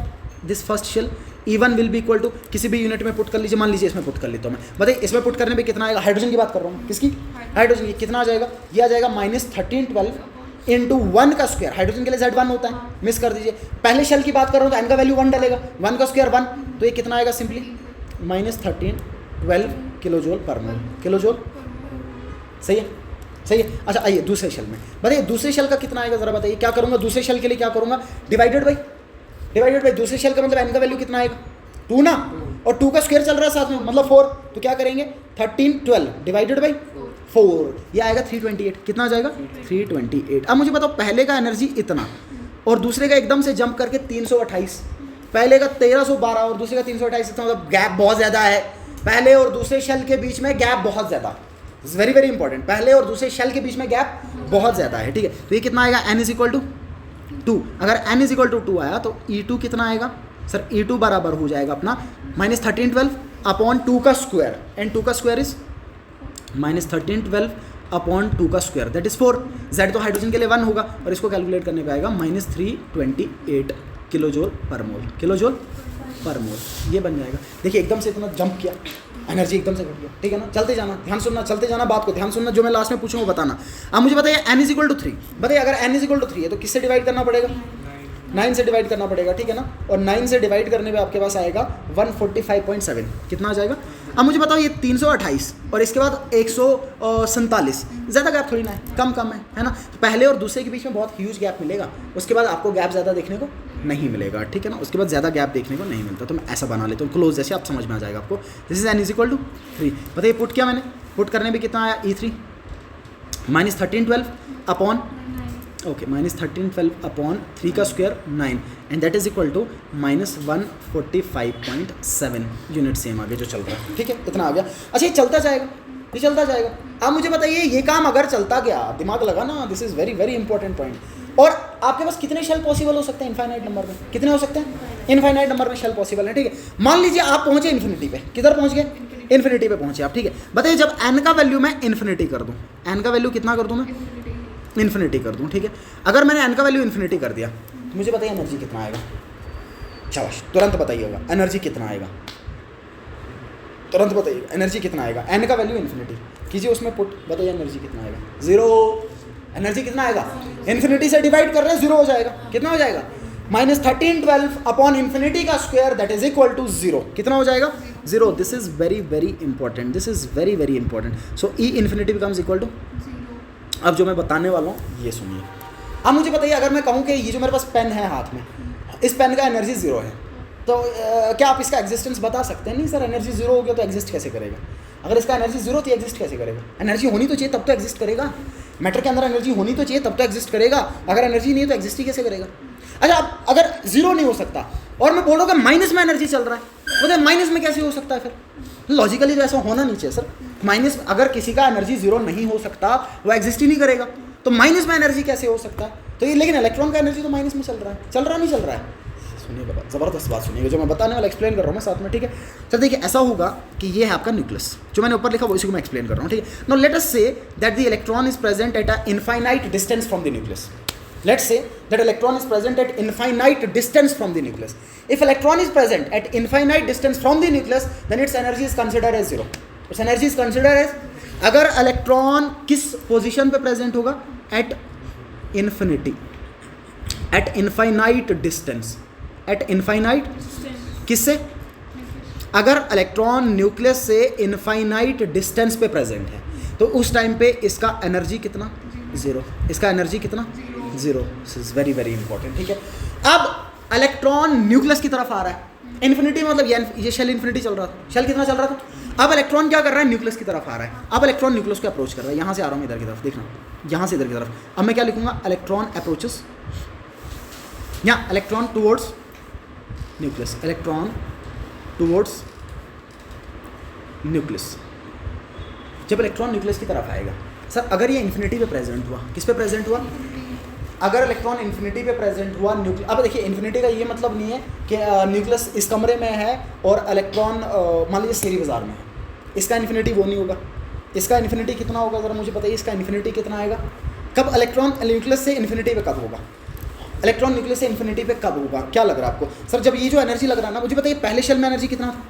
this first shell? E1 will be equal to, किसी भी unit में put कर लीजिए, मान लीजिए इसमें put कर लेता हूँ मैं, बताइए इसमें पुट करने पे कितना आएगा? हाइड्रोजन की बात कर रहा हूँ, किसकी? हाइड्रोजन की। कितना आ जाएगा? ये आ जाएगा -13 12 इंटू 1 का स्क्वायर, हाइड्रोजन के लिए Z1 होता है, मिस कर दीजिए। पहले शेल की बात कर रहा हूँ तो n का वैल्यू 1 डलेगा, 1 का स्क्वायर 1, तो ये कितना आएगा? सिंपली -13 12 किलो जूल पर मोल, किलो जूल, सही है, सही है। अच्छा आइए दूसरे शेल में, बताइए दूसरे शेल का कितना आएगा जरा बताइए। क्या करूँगा दूसरे शेल के लिए? क्या करूँगा? डिवाइडेड बाई दूसरे शेल का मतलब n का वैल्यू कितना आएगा? 2 ना, और 2 का स्क्वायर चल रहा है साथ में, मतलब 4, तो क्या करेंगे? 13 12 डिवाइडेड बाई 4, ये आएगा 328। कितना आ जाएगा? 328। अब मुझे बताओ, पहले का एनर्जी इतना और दूसरे का एकदम से जंप करके 328, पहले का 1312 और दूसरे का 328, इतना मतलब गैप बहुत ज़्यादा है। पहले और दूसरे शेल के बीच में गैप बहुत ज़्यादा, इट्स वेरी वेरी इंपॉर्टेंट, पहले और दूसरे शेल के बीच में गैप बहुत ज़्यादा है, ठीक है। तो ये कितना आएगा? n is equal to 2। अगर n इज इक्वल टू 2 आया तो E2 कितना आएगा? सर E2 बराबर हो जाएगा अपना -13 12 अपॉन 2 का स्क्वायर, एंड 2 का स्क्वायर इज -13 12 अपॉन 2 का स्क्वायर, दैट इज 4। Z तो हाइड्रोजन के लिए 1 होगा और इसको कैलकुलेट करने पे आएगा -328 किलो जूल पर मोल, किलो जूल पर मोल, ये बन जाएगा। देखिए एकदम से इतना जंप किया, एनर्जी एकदम से घट गया, ठीक है ना। चलते जाना, ध्यान सुनना, चलते जाना, बात को ध्यान सुनना, जो मैं लास्ट में पूछूंगा वो बताना। अब मुझे बताइए n इज इक्वल टू 3, बताइए अगर n इज इक्वल टू 3 है तो किससे डिवाइड करना पड़ेगा? 9 से डिवाइड करना पड़ेगा, ठीक है ना। और 9 से डिवाइड करने पे आपके पास आएगा 145.7, कितना आ जाएगा? अब मुझे बताओ, ये 328 और इसके बाद 147, ज़्यादा गैप थोड़ी ना है, कम है ना। तो पहले और दूसरे के बीच में बहुत ह्यूज गैप मिलेगा, उसके बाद आपको गैप ज़्यादा देखने को नहीं मिलेगा, ठीक है ना। उसके बाद ज़्यादा गैप देखने को नहीं मिलता, तो मैं ऐसा बना लेता हूँ क्लोज, जैसे आप समझ में आ जाएगा आपको। This is n is equal to 3, बताइए पुट किया मैंने, पुट करने पे कितना आया? E3 -13 12 अपॉन, ओके, -13 12 अपॉन 3 का square 9, and that is equal to -145.7 unit same आगे जो चल रहा है, ठीक है, इतना आ गया। अच्छा ये चलता जाएगा, ये चलता जाएगा। अब मुझे बताइए, ये काम अगर चलता गया, दिमाग लगाना, this is very very important point. और आपके पास कितने शेल पॉसिबल हो सकते हैं इनफाइनाइट नंबर में? कितने हो सकते हैं? इनफाइनाइट नंबर में शेल पॉसिबल है, ठीक है। मान लीजिए आप पहुंचे इन्फिनिटी पे, किधर पहुंच गए? इन्फिनिटी पे पहुंचे आप, ठीक है। बताइए जब n का वैल्यू मैं इन्फिनिटी कर दूं, n का वैल्यू कितना कर दूं मैं? इन्फिनिटी कर दूं, ठीक है। अगर मैंने n का वैल्यू इन्फिनिटी कर दिया तो मुझे बताइए एनर्जी कितना आएगा? शाबाश, तुरंत बताइएगा एनर्जी कितना आएगा, तुरंत बताइएगा एनर्जी कितना आएगा। n का वैल्यू इन्फिनिटी कीजिए, उसमें पुट, बताइए एनर्जी कितना आएगा? 0। एनर्जी कितना आएगा? इन्फिनिटी से डिवाइड कर रहे हैं, 0 हो जाएगा। कितना हो जाएगा? -13 12 अपॉन इन्फिनिटी का square, that is equal to 0। कितना हो जाएगा? 0। This is very very important, this is very very important. So E infinity becomes equal to, अब जो मैं बताने वाला हूँ ये सुनिए। अब मुझे बताइए, अगर मैं कहूँ कि ये जो मेरे पास पेन है हाथ में, इस पेन का एनर्जी 0 है, तो क्या आप इसका एग्जिस्टेंस बता सकते हैं? नहीं सर, एनर्जी 0 हो गया तो एग्जिस्ट कैसे करेगा? अगर इसका एनर्जी 0 तो एग्जिस्ट कैसे करेगा? एनर्जी होनी तो चाहिए तब तो एग्जिस्ट करेगा। मैटर के अंदर एनर्जी होनी तो चाहिए तब तो एग्जिस्ट करेगा, अगर एनर्जी नहीं है तो एग्जिस्ट ही कैसे करेगा? अच्छा, अब अगर 0 नहीं हो सकता और मैं बोलूँगा माइनस में एनर्जी चल रहा है, बोले माइनस में कैसे हो सकता है? फिर लॉजिकली तो ऐसा होना नहीं चाहिए सर। माइनस, अगर किसी का एनर्जी 0 नहीं हो सकता, वो एग्जिस्ट ही नहीं करेगा, तो माइनस में एनर्जी कैसे हो सकता है? तो ये, लेकिन इलेक्ट्रॉन का एनर्जी तो माइनस में चल रहा है, चल रहा नहीं चल रहा है? सुनिएगा बात, ज़बरदस्त बात सुनिएगा, जो मैं बताने वाला एक्सप्लेन कर रहा हूँ मैं साथ में, ठीक है। चल देखिए, ऐसा होगा कि ये है आपका न्यूक्लियस, जो मैंने ऊपर लिखा वो इसी को मैं एक्सप्लेन कर रहा हूँ, ठीक है। Now let us say that the electron is present at a infinite distance from the nucleus. Let's say that electron is present at infinite distance from the nucleus. If electron is present at infinite distance from the nucleus, then its energy is considered as 0. Its energy is considered as, अगर electron किस position पे present होगा? At infinity, eight infinite distance, eight infinite किससे? अगर electron nucleus से infinite distance पे present है तो उस टाइम पे इसका एनर्जी कितना? 0। इसका एनर्जी कितना? 0। This is very very important, ठीक है। अब इलेक्ट्रॉन न्यूक्लियस की तरफ आ रहा है, इन्फिनिटी मतलब ये शेल इन्फिनिटी चल रहा था, शेल कितना चल रहा था? अब इलेक्ट्रॉन क्या कर रहा है? न्यूक्लियस की तरफ आ रहा है। अब इलेक्ट्रॉन न्यूक्लियस को अप्रोच कर रहा है, यहाँ से आ रहा हूँ इधर की तरफ, देखना, यहाँ से इधर की तरफ। अब मैं क्या लिखूंगा? इलेक्ट्रॉन अप्रोचेस, यहाँ electron towards nucleus, electron towards nucleus. जब इलेक्ट्रॉन न्यूक्लियस की तरफ आएगा सर अगर ये इन्फिनिटी पे प्रेजेंट हुआ, किस पे प्रेजेंट हुआ? अगर इलेक्ट्रॉन इन्फिनिटी पे प्रेजेंट हुआ न्यूक्लियस, अब देखिए इन्फिनिटी का ये मतलब नहीं है कि न्यूक्लियस इस कमरे में है और इलेक्ट्रॉन मान लीजिए शेरी बाजार में है, इसका इन्फिनिटी वो नहीं होगा। इसका इन्फिनिटी कितना होगा ज़रा मुझे बताइए, इसका इन्फिनिटी कितना आएगा? कब इलेक्ट्रॉन न्यूक्लियस से इन्फिनिटी पे कब होगा? इलेक्ट्रॉन न्यूक्लियस से इन्फिनिटी पे कब होगा? क्या लग रहा है आपको? सर जब ये जो एनर्जी लग रहा है ना, मुझे बताइए पहले शेल में एनर्जी कितना था?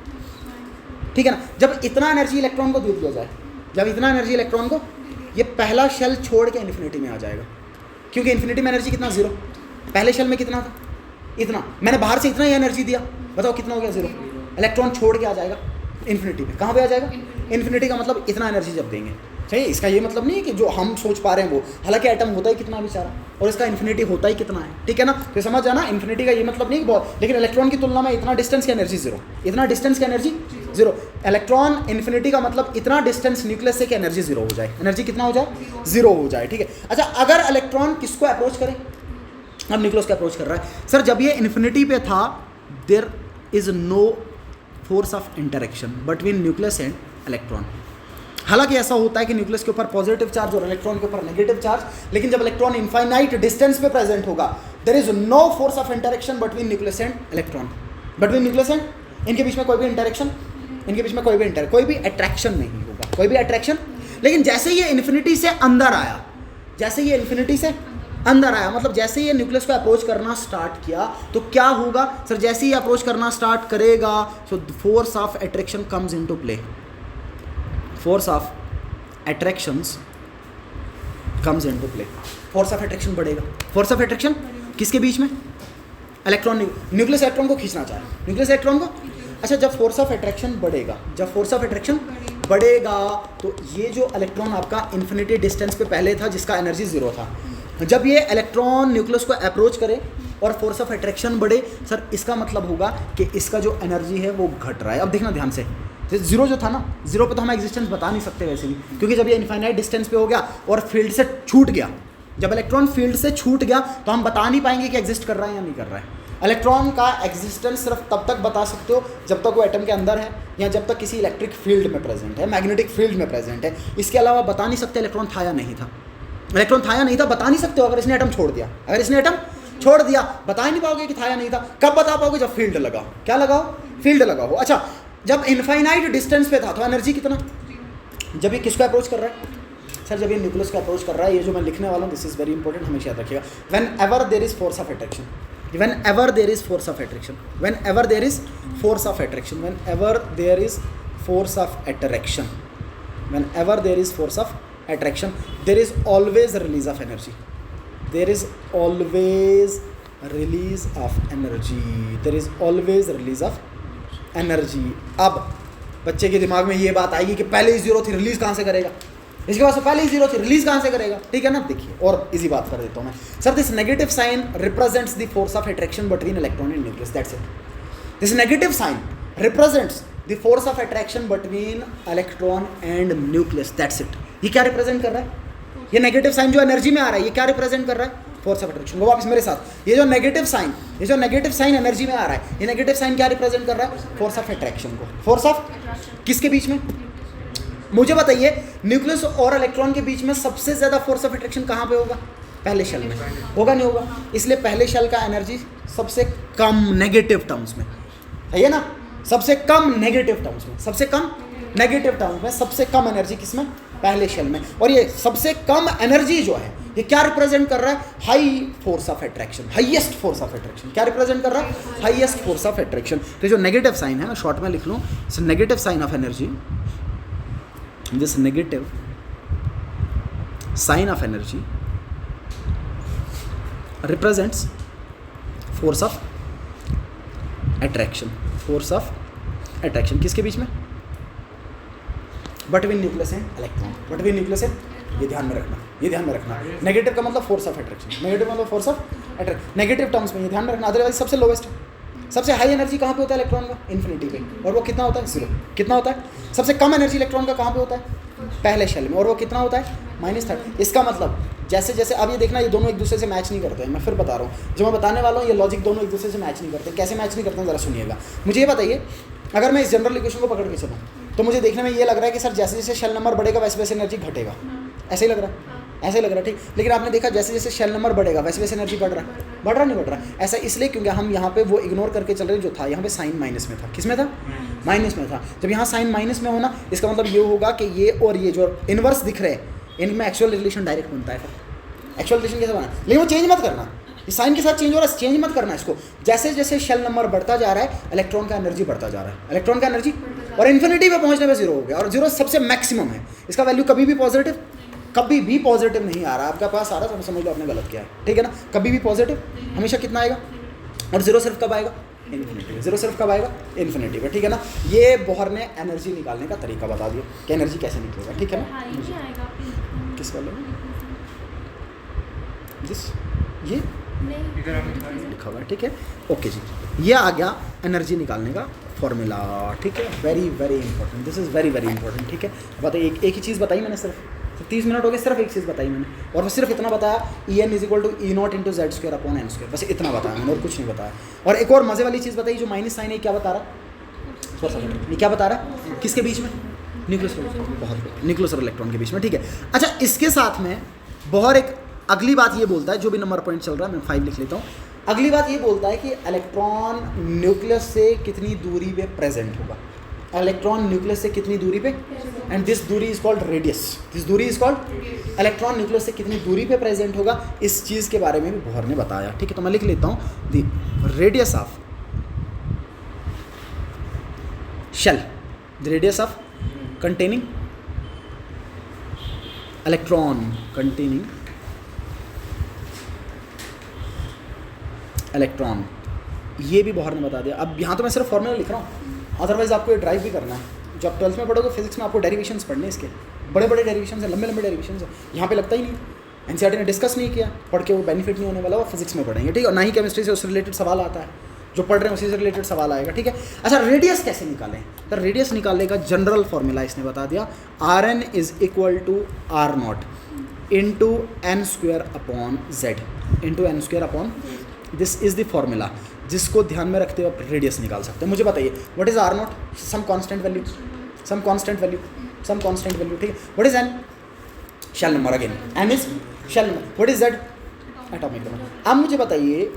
ठीक है ना, जब इतना एनर्जी इलेक्ट्रॉन को दे दिया जाए, जब इतना एनर्जी इलेक्ट्रॉन को, ये पहला शेल छोड़ के इन्फिनिटी में आ जाएगा, क्योंकि इन्फिनिटी में एनर्जी कितना? 0। पहले शेल में कितना था? इतना। मैंने बाहर से इतना ही एनर्जी दिया, बताओ कितना हो गया? 0। इलेक्ट्रॉन छोड़ के आ जाएगा इन्फिनिटी में। कहाँ पे आ जाएगा? इन्फिनिटी का मतलब इतना एनर्जी जब देंगे, सही। इसका ये मतलब नहीं है कि जो हम सोच पा रहे हैं वो, हालांकि एटम होता ही कितना बेचारा, और इसका इन्फिनिटी होता ही कितना है, ठीक है ना। तो समझ जाना, इन्फिनिटी का ये मतलब नहीं कि बहुत, लेकिन इलेक्ट्रॉन की तुलना में इतना डिस्टेंस की एनर्जी 0, इतना डिस्टेंस की एनर्जी 0। इलेक्ट्रॉन इन्फिनिटी का मतलब इतना डिस्टेंस न्यूक्लियस से कि एनर्जी 0 हो जाए, एनर्जी कितना हो जाए? 0 हो जाए, ठीक है। अच्छा, अगर इलेक्ट्रॉन किसको अप्रोच करे? अब न्यूक्लियस को अप्रोच कर रहा है। सर जब ये इन्फिनिटी पे था, there is no force of interaction between nucleus and electron. हालांकि ऐसा होता है कि न्यूक्लियस के ऊपर पॉजिटिव चार्ज और इलेक्ट्रॉन के ऊपर नेगेटिव चार्ज, लेकिन जब इलेक्ट्रॉन इनफाइनाइट डिस्टेंस पे प्रेजेंट होगा, there is no force of interaction between nucleus and electron. Between nucleus and, इनके बीच में कोई भी इंटरेक्शन, इनके बीच में कोई भी अट्रैक्शन नहीं होगा, कोई भी अट्रैक्शन। लेकिन जैसे ये इन्फिनिटी से अंदर आया, जैसे ये इन्फिनिटी से अंदर आया, मतलब जैसे ये न्यूक्लियस को अप्रोच करना स्टार्ट किया, तो क्या होगा? सर जैसे ही अप्रोच करना स्टार्ट करेगा, so force of attraction comes into play. Force of attractions comes into play. Force of attraction बढ़ेगा। फोर्स ऑफ अट्रैक्शन किसके बीच में? इलेक्ट्रॉन, न्यूक्लियस इलेक्ट्रॉन को खींचना चाह रहा है, न्यूक्लियस इलेक्ट्रॉन को। अच्छा, जब फोर्स ऑफ अट्रैक्शन बढ़ेगा, जब फोर्स ऑफ अट्रैक्शन बढ़ेगा, तो ये जो इलेक्ट्रॉन आपका इन्फिनिटी डिस्टेंस पे पहले था, जिसका एनर्जी 0 था, जब ये इलेक्ट्रॉन न्यूक्लियस को अप्रोच करे और फोर्स ऑफ अट्रैक्शन बढ़े, सर इसका मतलब होगा कि इसका जो एनर्जी है वो घट रहा है। अब देखना ध्यान से, 0 जो था ना, 0 पे तो हम एग्जिस्टेंस बता नहीं सकते वैसे भी, क्योंकि जब ये इनफाइनाइट डिस्टेंस पे हो गया और फील्ड से छूट गया, जब इलेक्ट्रॉन फील्ड से छूट गया, तो हम बता नहीं पाएंगे कि एग्जिस्ट कर रहा है या नहीं कर रहा है। इलेक्ट्रॉन का एग्जिस्टेंस सिर्फ तब तक बता सकते हो जब तक वो एटम के अंदर है, या जब तक किसी इलेक्ट्रिक फील्ड में प्रेजेंट है, मैग्नेटिक फील्ड में प्रेजेंट है। इसके अलावा बता नहीं सकते इलेक्ट्रॉन था या नहीं था। इलेक्ट्रॉन था या नहीं था बता नहीं सकते हो। अगर इसने एटम छोड़ दिया, अगर इसने एटम छोड़ दिया, बता ही नहीं पाओगे कि था या नहीं था। कब बता पाओगे? जब फील्ड लगाओ। क्या लगाओ? फील्ड लगाओ। अच्छा, जब इनफाइनाइट डिस्टेंस पे था तो एनर्जी कितना? जब ये किसको अप्रोच कर रहा है? सर जब ये न्यूक्लियस को अप्रोच कर रहा है, ये जो मैं लिखने वाला हूँ, दिस इज वेरी इंपॉर्टेंट, हमेशा याद रखिएगा। Whenever there is force of attraction, whenever there is force of attraction, whenever there is force of attraction, whenever there is force of attraction, whenever there is force of attraction, there is always a release of energy, there is always release of energy, there is always release of energy। अब बच्चे के दिमाग में ये बात आएगी कि पहले ही 0 थी, रिलीज कहाँ से करेगा? इसके पास पहले ही 0 थी, रिलीज कहाँ से करेगा? ठीक है ना। देखिए और इजी बात कर देता हूँ मैं। Sir this negative sign represents the force of attraction between electron and nucleus, that's it. This negative sign represents the force of attraction between electron and nucleus, that's it. ये क्या रिप्रेजेंट कर रहा है? ये नेगेटिव साइन जो energy में आ रहा है, ये क्या रिप्रेजेंट कर रहा है? Force of attraction. वो वापस मेरे साथ, ये जो नेगेटिव साइन एनर्जी में आ रहा है, ये नेगेटिव साइन क्या रिप्रेजेंट कर रहा है? फोर्स ऑफ अट्रैक्शन को। फोर्स ऑफ किसके बीच में? मुझे बताइए, न्यूक्लियस और इलेक्ट्रॉन के बीच में सबसे ज्यादा फोर्स ऑफ अट्रैक्शन कहाँ पे होगा? पहले शेल में। होगा नहीं होगा? इसलिए पहले शेल का एनर्जी सबसे कम नेगेटिव टर्म्स में है ना, सबसे कम नेगेटिव टर्म्स में, सबसे कम नेगेटिव टर्म्स में सबसे कम एनर्जी किसमें? पहले शेल में। और ये सबसे कम एनर्जी जो है, ये क्या रिप्रेजेंट कर रहा है? High force of attraction, highest force of attraction. क्या रिप्रेजेंट कर रहा है? Highest force of attraction. तो जो नेगेटिव साइन है, मैं शॉर्ट में लिख लूँ, negative sign of energy, this negative sign of energy represents force of attraction. Force of attraction किसके बीच में? Between nucleus and electron, between nucleus and, ये ध्यान में रखना, ये ध्यान में रखना। नेगेटिव का मतलब फोर्स ऑफ अट्रैक्शन, नेगेटिव मतलब force of attraction, negative terms में, ये ध्यान में रखना। अदरवाइज सबसे लोवेस्ट, सबसे हाई एनर्जी कहाँ पे होता है इलेक्ट्रॉन का? इन्फिनिटी पे। और वो कितना होता है? 0। कितना होता है? सबसे कम एनर्जी इलेक्ट्रॉन का कहाँ पे होता है? पहले शेल में। और वो कितना होता है? -30। इसका मतलब जैसे जैसे अब ये देखना, ये दोनों एक दूसरे से मैच नहीं करते हैं। मैं फिर बता रहा हूँ, जो मैं बताने वाला हूँ, ये लॉजिक दोनों एक दूसरे से मैच नहीं करते। कैसे मैच नहीं करते हैं ज़रा सुनिएगा। मुझे ये बताइए, अगर मैं इस जनरल इक्वेशन को पकड़ के चलूँ, तो मुझे देखने में ये लग रहा है कि सर जैसे जैसे शेल नंबर बढ़ेगा वैसे वैसे एनर्जी घटेगा। ऐसे ही लग रहा है, ऐसे ही लग रहा है, ठीक। लेकिन आपने देखा जैसे जैसे शेल नंबर बढ़ेगा वैसे वैसे एनर्जी बढ़ रहा है, बढ़ रहा नहीं बढ़ रहा है? ऐसा इसलिए क्योंकि हम यहाँ पे वो इग्नोर करके चल रहे हैं जो था यहाँ पे साइन माइनस में था। किस में था? माइनस में था। जब यहाँ साइन माइनस में होना इसका मतलब ये होगा कि ये और ये जो इन्वर्स दिख रहे हैं इनमें एक्चुअल रिलेशन डायरेक्ट बनता है। फिर एक्चुअल रिलेशन कैसे बना? लेकिन वो चेंज मत करना, इस साइन के साथ चेंज हो रहा है, चेंज मत करना इसको। जैसे जैसे शेल नंबर बढ़ता जा रहा है इलेक्ट्रॉन का एनर्जी बढ़ता जा रहा है, इलेक्ट्रॉन का एनर्जी, और इन्फिनिटी पे पहुंचने पे जीरो हो गया, और जीरो सबसे मैक्सिमम है। इसका वैल्यू कभी भी पॉजिटिव, कभी भी पॉजिटिव नहीं आ रहा आपके पास, आ रहा है समझ लो आपने गलत किया है, ठीक है ना। कभी भी पॉजिटिव हमेशा कितना आएगा, और जीरो सिर्फ कब आएगा? इन्फिनिटी पे। जीरो सिर्फ कब आएगा? इन्फिनिटी पे, ठीक है ना। ये बोहर ने एनर्जी निकालने का तरीका बता दिया कि एनर्जी कैसे निकलेगा, ठीक है ना। किस वाले में? जिस ये लिखा हुआ है, ठीक है, ओके जी। ये आ गया एनर्जी निकालने का फॉर्मूला, ठीक है। Very very important, this is very very important, ठीक है। बताइए एक ही चीज़ बताई मैंने, सिर्फ 30 मिनट हो गए, सिर्फ एक चीज़ बताई मैंने, और वो सिर्फ इतना बताया EN = E0 × Z² / N², बस इतना बताया मैंने और कुछ नहीं बताया। और एक और मज़े वाली चीज़ बताई, जो माइनस साइन है क्या बता रहा है? ये क्या बता रहा है? किसके बीच में? न्यूक्लियस, बहुत न्यूक्लियस और इलेक्ट्रॉन के बीच में, ठीक है। अच्छा, इसके साथ में बहुत एक अगली बात ये बोलता है, जो भी नंबर पॉइंट चल रहा है मैं 5 लिख लेता हूँ। अगली बात ये बोलता है कि इलेक्ट्रॉन न्यूक्लियस से कितनी दूरी पे प्रेजेंट होगा। इलेक्ट्रॉन न्यूक्लियस से कितनी दूरी पे, एंड दिस दूरी इज कॉल्ड रेडियस, दिस दूरी इज कॉल्ड, इलेक्ट्रॉन न्यूक्लियस से कितनी दूरी पे प्रेजेंट होगा, इस चीज़ के बारे में भी बोहर ने बताया, ठीक है। तो मैं लिख लेता हूँ the radius of shell, the radius of containing electron, containing electron, ये भी बोहर ने बता दिया। अब यहाँ तो मैं सिर्फ फॉर्मूला लिख रहा हूँ, अदरवाइज आपको ये ड्राइव भी करना है। जब 12th में पढ़ोगे फिजिक्स में आपको डेरिवेशंस पढ़ने, इसके बड़े बड़े डेरिवेशंस हैं, लंबे लंबे डेरिवेशंस हैं। यहाँ पे लगता ही नहीं, एनसीईआरटी ने डिस्कस नहीं किया, पढ़ के वो बेनिफिट नहीं होने वाला, वो फिजिक्स में पढ़ेंगे, ठीक है। और ना ही केमिस्ट्री से उससे रिलेटेड सवाल आता है, जो पढ़ रहे हैं उसी से रिलेटेड सवाल आएगा, ठीक है। अच्छा, रेडियस कैसे निकालें? तो रेडियस निकालने का जनरल फॉर्मूला इसने बता दिया, Rn = R0 × n² / Z × n²। This is the formula जिसको ध्यान में रखते हुए आप रेडियस निकाल सकते हैं। मुझे बताइए what is R0? Some constant value, some constant value, some constant value, ठीक है। What is n? Shell number, again n is shell number. What is Z? Atomic number. अब मुझे बताइए,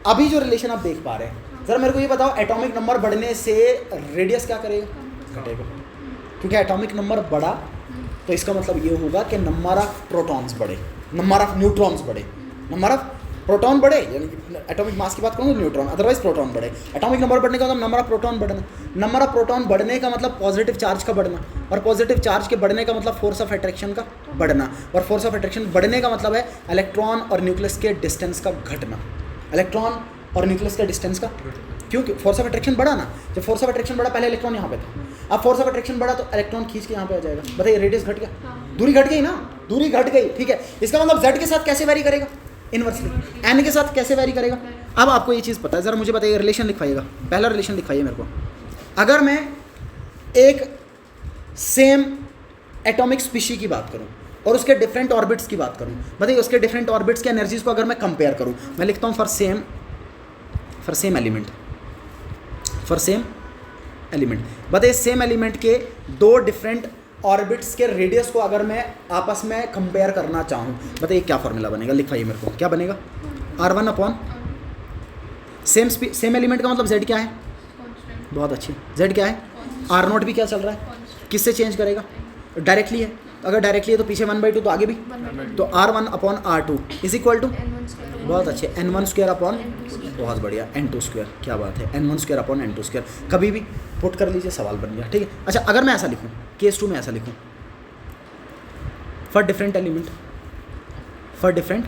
अभी जो रिलेशन आप देख पा रहे हैं, ज़रा मेरे को ये बताओ, एटॉमिक नंबर बढ़ने से रेडियस क्या करेगा? घटेगा, क्योंकि एटॉमिक नंबर बढ़ा तो इसका मतलब ये होगा कि नंबर ऑफ प्रोटॉन्स बढ़े, नंबर ऑफ न्यूट्रॉन्स बढ़े, नंबर ऑफ प्रोटॉन बढ़े, यानी एटॉमिक मास की बात करूँ तो न्यूट्रॉन, अदरवाइज प्रोटॉन बढ़े। एटॉमिक नंबर बढ़ने का मतलब नंबर ऑफ प्रोटॉन बढ़ना, नंबर ऑफ प्रोटॉन बढ़ने का मतलब पॉजिटिव चार्ज का बढ़ना, और पॉजिटिव चार्ज के बढ़ने का मतलब फोर्स ऑफ अट्रैक्शन का बढ़ना, और फोर्स ऑफ अट्रैक्शन बढ़ने का मतलब है इलेक्ट्रॉन और न्यूक्लियस के डिस्टेंस का घटना, इलेक्ट्रॉन और न्यूक्लियस के डिस्टेंस का। क्योंकि फोर्स ऑफ अट्रैक्शन बढ़ा ना, जब फोर्स ऑफ अट्रैक्शन बढ़ा, पहले इलेक्ट्रॉन यहाँ पे था, अब फोर्स ऑफ अट्रैक्शन बढ़ा तो इलेक्ट्रॉन खींच के यहाँ पे आ जाएगा। बताइए, रेडियस घट गया, दूरी घट गई ना, दूरी घट गई, ठीक है। इसका मतलब Z के साथ कैसे वेरी करेगा? इनवर्सली। n के साथ कैसे वेरी करेगा? अब आपको ये चीज़ पता है, ज़रा मुझे बताइए, रिलेशन लिखवाइएगा, पहला रिलेशन लिखवाइए मेरे को। अगर मैं एक सेम एटॉमिक स्पीशी की बात करूं और उसके डिफरेंट ऑर्बिट्स की बात करूं, बताइए उसके डिफरेंट ऑर्बिट्स के एनर्जीज को अगर मैं कंपेयर करूं, मैं लिखता हूं for same element, for same element. बताइए सेम एलिमेंट के दो डिफरेंट ऑर्बिट्स के रेडियस को अगर मैं आपस में कंपेयर करना चाहूँ, बताइए क्या फॉर्मूला बनेगा? लिखवाइए मेरे को, क्या बनेगा? R1 सेम एलिमेंट का मतलब Z क्या है? बहुत अच्छी, Z क्या है? R0 भी क्या चल रहा है? किससे चेंज करेगा? डायरेक्टली है, अगर डायरेक्टली है तो पीछे 1/2 तो आगे भी, तो R1/R2 = बहुत अच्छे n1² बहुत बढ़िया n2², क्या बात है, n1² n2², कभी भी पुट कर लीजिए, सवाल बन गया, ठीक है। अच्छा, अगर मैं ऐसा लिखूँ, केस 2 में ऐसा लिखूँ, for different element, for different,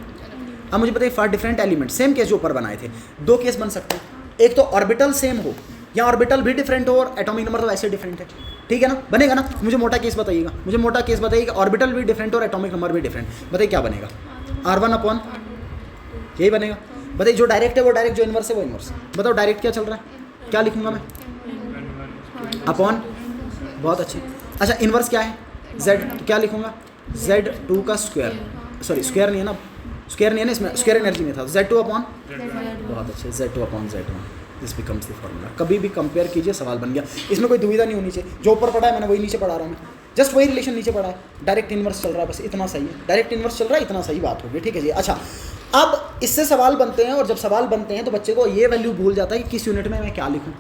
अब मुझे बताइए for different element, same case जो ऊपर बनाए थे, दो केस बन सकते हैं, एक तो ऑर्बिटल सेम हो या ऑर्बिटल भी डिफरेंट हो और एटॉमिक नंबर तो वैसे डिफरेंट है, ठीक है ना, बनेगा ना। मुझे मोटा केस बताइएगा, मुझे मोटा केस बताइए कि ऑर्बिटल भी डिफरेंट और एटॉमिक नंबर भी डिफरेंट, बताइए क्या बनेगा? R1 यही बनेगा। बताइए जो डायरेक्ट है वो डायरेक्ट, जो इनवर्स है वो इनवर्स। बताओ डायरेक्ट क्या चल रहा है, क्या लिखूंगा मैं? अपॉन, बहुत अच्छे। अच्छा, इनवर्स क्या है? Z, तो क्या लिखूंगा? Z2 का स्क्वायर, सॉरी स्क्वायर नहीं है ना, स्क्वायर नहीं है ना इसमें, स्क्वायर एनर्जी में था, Z2 अपॉन, बहुत अच्छे, Z2/Z1, this becomes the formula. कभी भी कंपेयर कीजिए, सवाल बन गया, इसमें कोई दुविधा नहीं होनी चाहिए, जो ऊपर पढ़ा है मैंने वही नीचे पढ़ा रहा हूँ मैं, जस्ट वही रिलेशन नीचे पड़ा है, डायरेक्ट इन्वर्स चल रहा है, बस इतना सही है, डायरेक्ट इन्वर्स चल रहा है, इतना सही बात होगी, ठीक है जी। अच्छा, अब इससे सवाल बनते हैं, और जब सवाल बनते हैं तो बच्चे को ये वैल्यू भूल जाता है कि किस यूनिट में मैं क्या लिखूँ,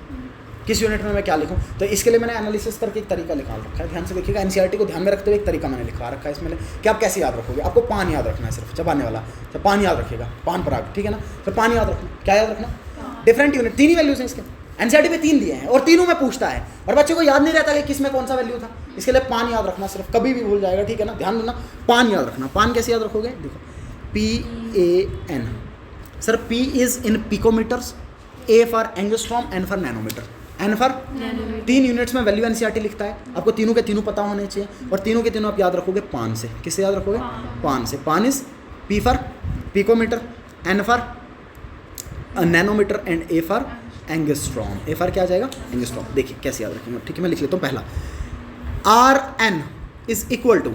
किस यूनिट में मैं क्या लिखूँ। तो इसके लिए मैंने एनालिसिस करके एक तरीका निकाल रखा है, ध्यान से देखिएगा। एनसीईआरटी को ध्यान में रखते हुए एक तरीका मैंने लिखा रखा है इसमें कि आप कैसे याद रखोगे। आपको पान याद रखना है, सिर्फ चबाने वाला, तो पान याद रखिएगा, पान पराग, ठीक है ना। तो पान याद रखना, क्या याद रखना, डिफरेंट यूनिट, 3 ही वैल्यूज हैं इसके, एनसीईआरटी में 3 दिए हैं और तीनों में पूछता है, और बच्चे को याद नहीं रहता कि किस में कौन सा वैल्यू था। इसके लिए पान याद रखना, सिर्फ कभी भी भूल जाएगा, ठीक है ना, ध्यान देना। पान याद रखना, पान कैसे याद रखोगे, देखो PAN, sir P is in picometers, A for angstrom, N for nanometer, N for 3 units में वैल्यू एनसीईआरटी लिखता है। आपको तीनों के तीनों पता होने चाहिए, और तीनों के तीनों आप याद रखोगे पान से। किससे याद रखोगे, पान से। पान is P for picometre, N for nanometre and A for angstrom. A for क्या आ जाएगा, एंगस्ट्रॉम। देखिए कैसे याद रखेंगे, ठीक है, मैं लिख लेता हूँ। पहला RN is equal to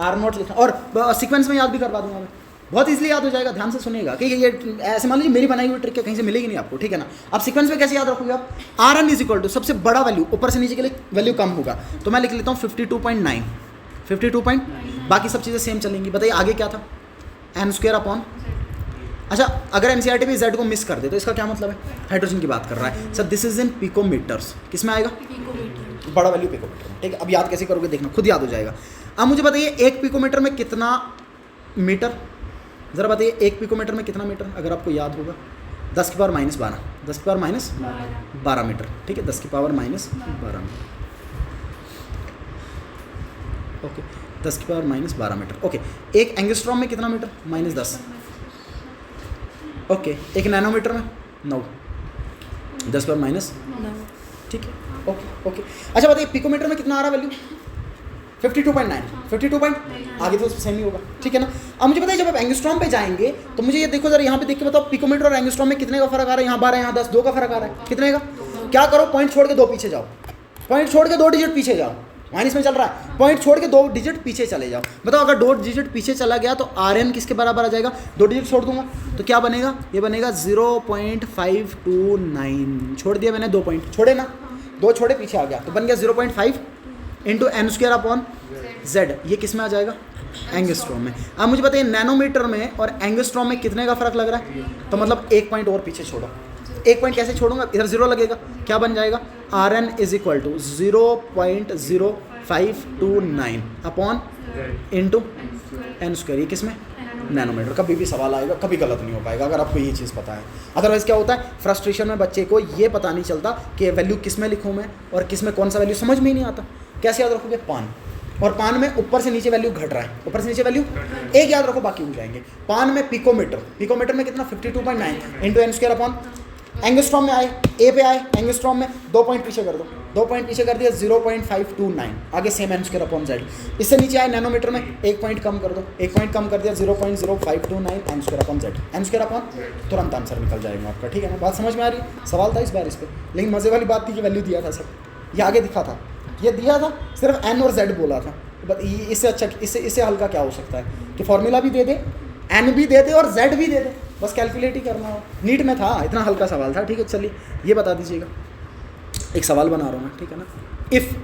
R not लिखना, और सीक्वेंस में याद भी करवा दूंगा मैं, बहुत इजीली याद हो जाएगा। ध्यान से सुनिएगा कि ये ऐसे मान लीजिए मेरी बनाई हुई ट्रिक है, कहीं से मिलेगी नहीं आपको, ठीक है ना। आप सीक्वेंस में कैसे याद रखोगे आप, RN इज इक्वल टू सबसे बड़ा वैल्यू, ऊपर से नीचे के लिए वैल्यू कम होगा, तो मैं लिख लेता हूँ 52.9, 52. बाकी सब चीज़ें सेम चलेंगी। बताइए आगे क्या था, n² अपॉन, अच्छा अगर एनसीईआरटी भी Z को मिस कर दे तो इसका क्या मतलब है, हाइड्रोजन की बात कर रहा है। Sir this is in picometres, किस में आएगा, बड़ा वैल्यू पिकोमीटर में, ठीक है। अब याद कैसे करोगे देखना, खुद याद हो जाएगा। अब मुझे बताइए 1 पिकोमीटर में कितना मीटर, ज़रा बताइए 1 पिकोमीटर में कितना मीटर, अगर आपको याद होगा 10 की पावर माइनस 12, 10 की पावर माइनस 12 मीटर, ठीक है, 10 की पावर माइनस 12 मीटर, ओके, 10 की power minus 12 metre, okay. 1 angstrom में कितना मीटर, -10, ओके। 1 नैनोमीटर में 9, 10 पर माइनस 9, ठीक है, ओके ओके। अच्छा बताइए पिकोमीटर में कितना आ रहा वैल्यू, 52.9, 52. आगे तो सेम ही होगा, ठीक है ना। अब मुझे बताइए जब आप एंगस्ट्रॉम पे जाएंगे तो मुझे ये देखो जरा, यहाँ पे देख के बताओ पिकोमीटर और एंगस्ट्रॉम में कितने का फर्क आ रहा है, यहाँ 12, यहाँ 10, 2 का फर्क आ रहा है, कितने का। क्या करो, पॉइंट छोड़ के 2 पीछे जाओ, पॉइंट छोड़ के 2 डिजिट पीछे जाओ, माइनस में चल रहा है, पॉइंट छोड़ के 2 डिजिट पीछे चले जाओ। बताओ अगर 2 डिजिट पीछे चला गया तो RN किसके बराबर आ जाएगा, 2 डिजिट छोड़ दूंगा तो क्या बनेगा, ये बनेगा 0.529, छोड़ दिया मैंने 2 पॉइंट छोड़े ना, 2 छोड़े पीछे आ गया तो बन गया 0.5 इंटू n² अपॉन Z, ये किस में आ जाएगा, एंगस्ट्रॉम में। अब मुझे बताइए नैनोमीटर में और एंगस्ट्रॉम में कितने का फर्क लग रहा है, तो मतलब 1 पॉइंट और पीछे छोड़ो। 1 पॉइंट कैसे छोड़ूंगा, इधर 0 लगेगा, क्या बन जाएगा, RN is equal to 0.0529 upon into n², ये किस में, नैनोमीटर। कभी भी सवाल आएगा, कभी गलत नहीं हो पाएगा अगर आपको ये चीज़ पता है। अदरवाइज क्या होता है, फ्रस्ट्रेशन में बच्चे को ये पता नहीं चलता कि वैल्यू किस में लिखूँ मैं और किस में कौन सा वैल्यू, समझ में ही नहीं आता। कैसे याद रखोगे, पान, और पान में ऊपर से नीचे वैल्यू घट रहा है, ऊपर से नीचे वैल्यू एक याद रखो, बाकी उड़ जाएंगे। पान में पिकोमीटर, पिकोमीटर में कितना 52.9 इंटू n² अपॉन, एंगस्ट्रॉम में आए, ए पे आए, एंगस्ट्रॉम में 2 पॉइंट पीछे कर दो, 2 पॉइंट पीछे कर दिया 0.529, आगे सेम n² अपॉन Z। इससे नीचे आए नैनोमीटर में 1 पॉइंट कम कर दो, 1 पॉइंट कम कर दिया 0.0529 n² upon Z, n² upon, तुरंत आंसर निकल जाएगा आपका, ठीक है ना। बात समझ में आ रही है, सवाल था इस बार इस पर, लेकिन मज़े वाली बात थी कि वैल्यू दिया था सर, ये आगे दिखा था, ये दिया था, सिर्फ n और Z बोला था। इससे अच्छा, इससे हल्का क्या हो सकता है कि फॉर्मूला भी दे दे, n भी दे दे और Z भी दे दे, बस कैलकुलेट ही करना हो। नीट में था, इतना हल्का सवाल था, ठीक है। चलिए ये बता दीजिएगा, एक सवाल बना रहा हूँ मैं, ठीक है ना। If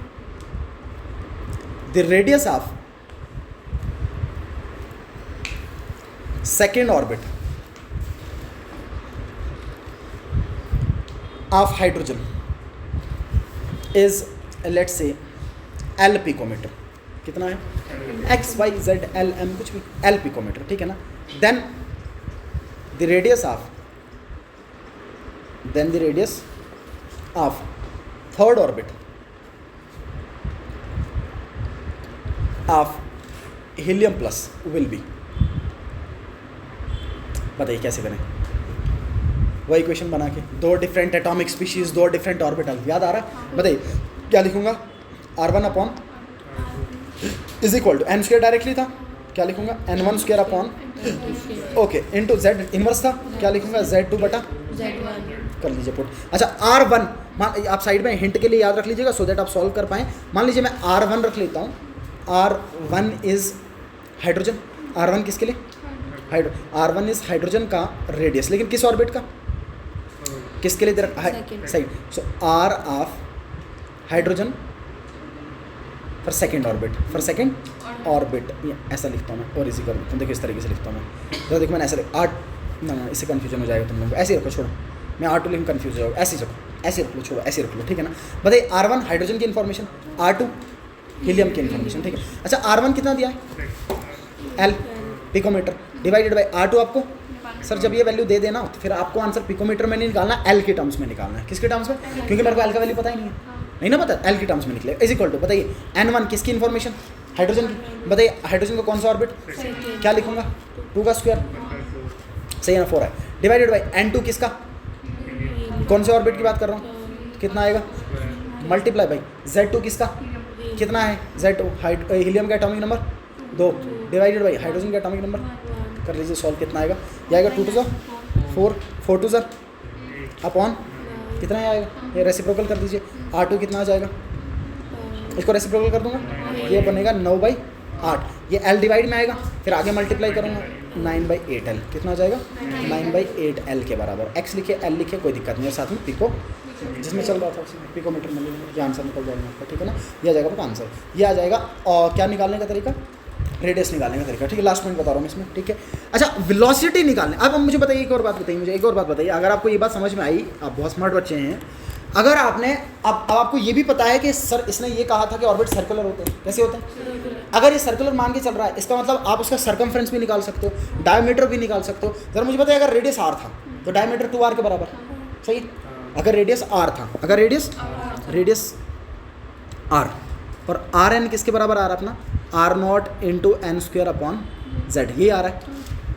the radius of second orbit of hydrogen is let's say L picometer, कितना है, x y z l m कुछ भी, L पिकोमीटर, ठीक है ना। Then the radius of third orbit of helium plus will be, बताइए कैसे करें, वही इक्वेशन बना के, 2 different atomic species, 2 different orbital, याद आ रहा है। बताइए क्या लिखूंगा, R1 upon is equal to n² directly था, क्या लिखूंगा, n1² upon, okay, into Z inverse था, क्या लिखूंगा, Z2 बटा Z1, कर लीजिए पुट। अच्छा R1, आप साइड में हिंट के लिए याद रख लीजिएगा सो दैट आप सॉल्व कर पाएँ। मान लीजिए मैं R1 रख लेता हूँ, R1 इज हाइड्रोजन, R1 किसके लिए, R1 इज हाइड्रोजन का रेडियस, लेकिन किस ऑर्बिट का, किसके लिए सही, सो R of hydrogen for second orbit ऐसा लिखता हूँ मैं, और इसी कर देखो इस तरीके से लिखता हूँ मैं। तो देखो मैंने ऐसा ना इससे कन्फ्यूजन हो जाएगा तुम लोगों को, ऐसे ही रखो, छोड़ो मैं R2 लिख कन्फ्यूज हो जाएगा, ऐसे ही रखो, ऐसे रख लो, छोड़ो ऐसे रख लो, ठीक है ना। बताइए R1 हाइड्रोजन की इन्फॉर्मेशन, R2 हीलियम की इन्फॉर्मेशन, ठीक है। अच्छा R1 कितना दिया है, L picometre, divided by R2 आपको सर जब ये वैल्यू दे देना तो फिर आपको आंसर पिकोमीटर में नहीं निकालना, L के टर्म्स में निकालना है। किसके टर्म्स में, क्योंकि मेरे को L का वैल्यू पता ही नहीं है, नहीं ना पता, L के टर्म्स में निकले। इज इक्वल टू बताइए N1 किसकी इन्फॉर्मेशन, हाइड्रोजन की, बताइए हाइड्रोजन का कौन सा ऑर्बिट, क्या लिखूंगा 2 का स्क्वायर, सही है ना 4 है, डिवाइडेड बाई N2 किसका, कौन से ऑर्बिट की बात कर रहा हूँ, कितना आएगा, मल्टीप्लाई बाई Z2 किसका, कितना है Z2 हीलियम का atomic number 2, divided by hydrogen का एटॉमिक नंबर, कर लीजिए सॉल्व, कितना आएगा, ये आएगा 2 to 4, 4 to अपॉन कितना आएगा, ये रेसिप्रोकल कर दीजिए, R2 कितना आ जाएगा, इसको रेसिप्रोकल कर दूंगा, ये बनेगा 9/8, ये L डिवाइड में आएगा, फिर आगे मल्टीप्लाई करूँगा 9/8L, कितना आ जाएगा 9/8L के बराबर। X लिखे L लिखे कोई दिक्कत नहीं है, साथ में पिको जिसमें चल रहा था उसमें पिकोमीटर में ये आंसर निकल जाएगा आपका, ठीक है ना। ये आ जाएगा आपका आंसर, ये आ जाएगा। और क्या निकालने का तरीका, रेडियस निकालने का तरीका, ठीक है। लास्ट पॉइंट बता रहा हूँ मैं इसमें, ठीक है। अच्छा वेलोसिटी निकालने, अब मुझे बताइए एक और बात बताइए, मुझे एक और बात बताइए, अगर आपको ये बात समझ में आई, आप बहुत स्मार्ट बच्चे हैं, अगर आपने अब आपको ये भी पता है कि सर इसने ये कहा था कि ऑर्बिट सर्कुलर होते हैं, कैसे होते हैं, अगर ये सर्कुलर मान के चल रहा है इसका मतलब आप उसका सर्कमफ्रेंस भी निकाल सकते हो, डायमीटर भी निकाल सकते हो। जरा मुझे बताइए अगर रेडियस r था तो डायमीटर 2r के बराबर, सही। अगर रेडियस r था, अगर रेडियस r और Rn किसके बराबर आ रहा है अपना, R0 into n square upon z, ये आ रहा है,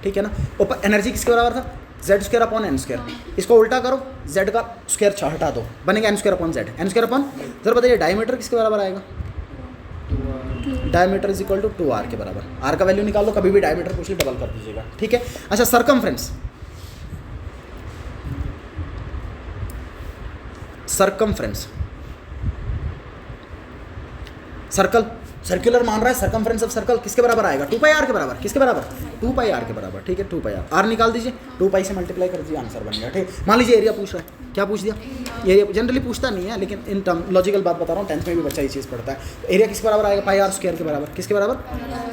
ठीक है ना। ऊपर एनर्जी किसके बराबर था, z square upon n square, इसको उल्टा करो, z का स्क्वायर हटा दो, बनेगा n square upon z, n square upon, जरा बताइए डायमीटर किसके बराबर आएगा, diameter is equal to 2r के बराबर। r का वैल्यू निकाल लो, कभी भी डायमीटर पूछ ली डबल कर दीजिएगा, ठीक है। अच्छा सरकमफ्रेंस, सर्कल सर्कुलर मान रहा है, सर्कमफ्रेंस ऑफ सर्कल किसके बराबर आएगा, 2πr के बराबर, किसके बराबर 2πr के बराबर, ठीक है 2πr, r निकाल दीजिए, 2π से मल्टीप्लाई कर दीजिए, आंसर बन गया, ठीक। मान लीजिए एरिया पूछ रहा है, क्या पूछ दिया, एरिया जनरली पूछता नहीं है लेकिन इन टर्म लॉजिकल बात बता रहा हूँ, 10th में भी बच्चा ये चीज़ पढ़ता है। एरिया किसके बराबर आएगा, πr स्क्वायर के बराबर, किसके बराबर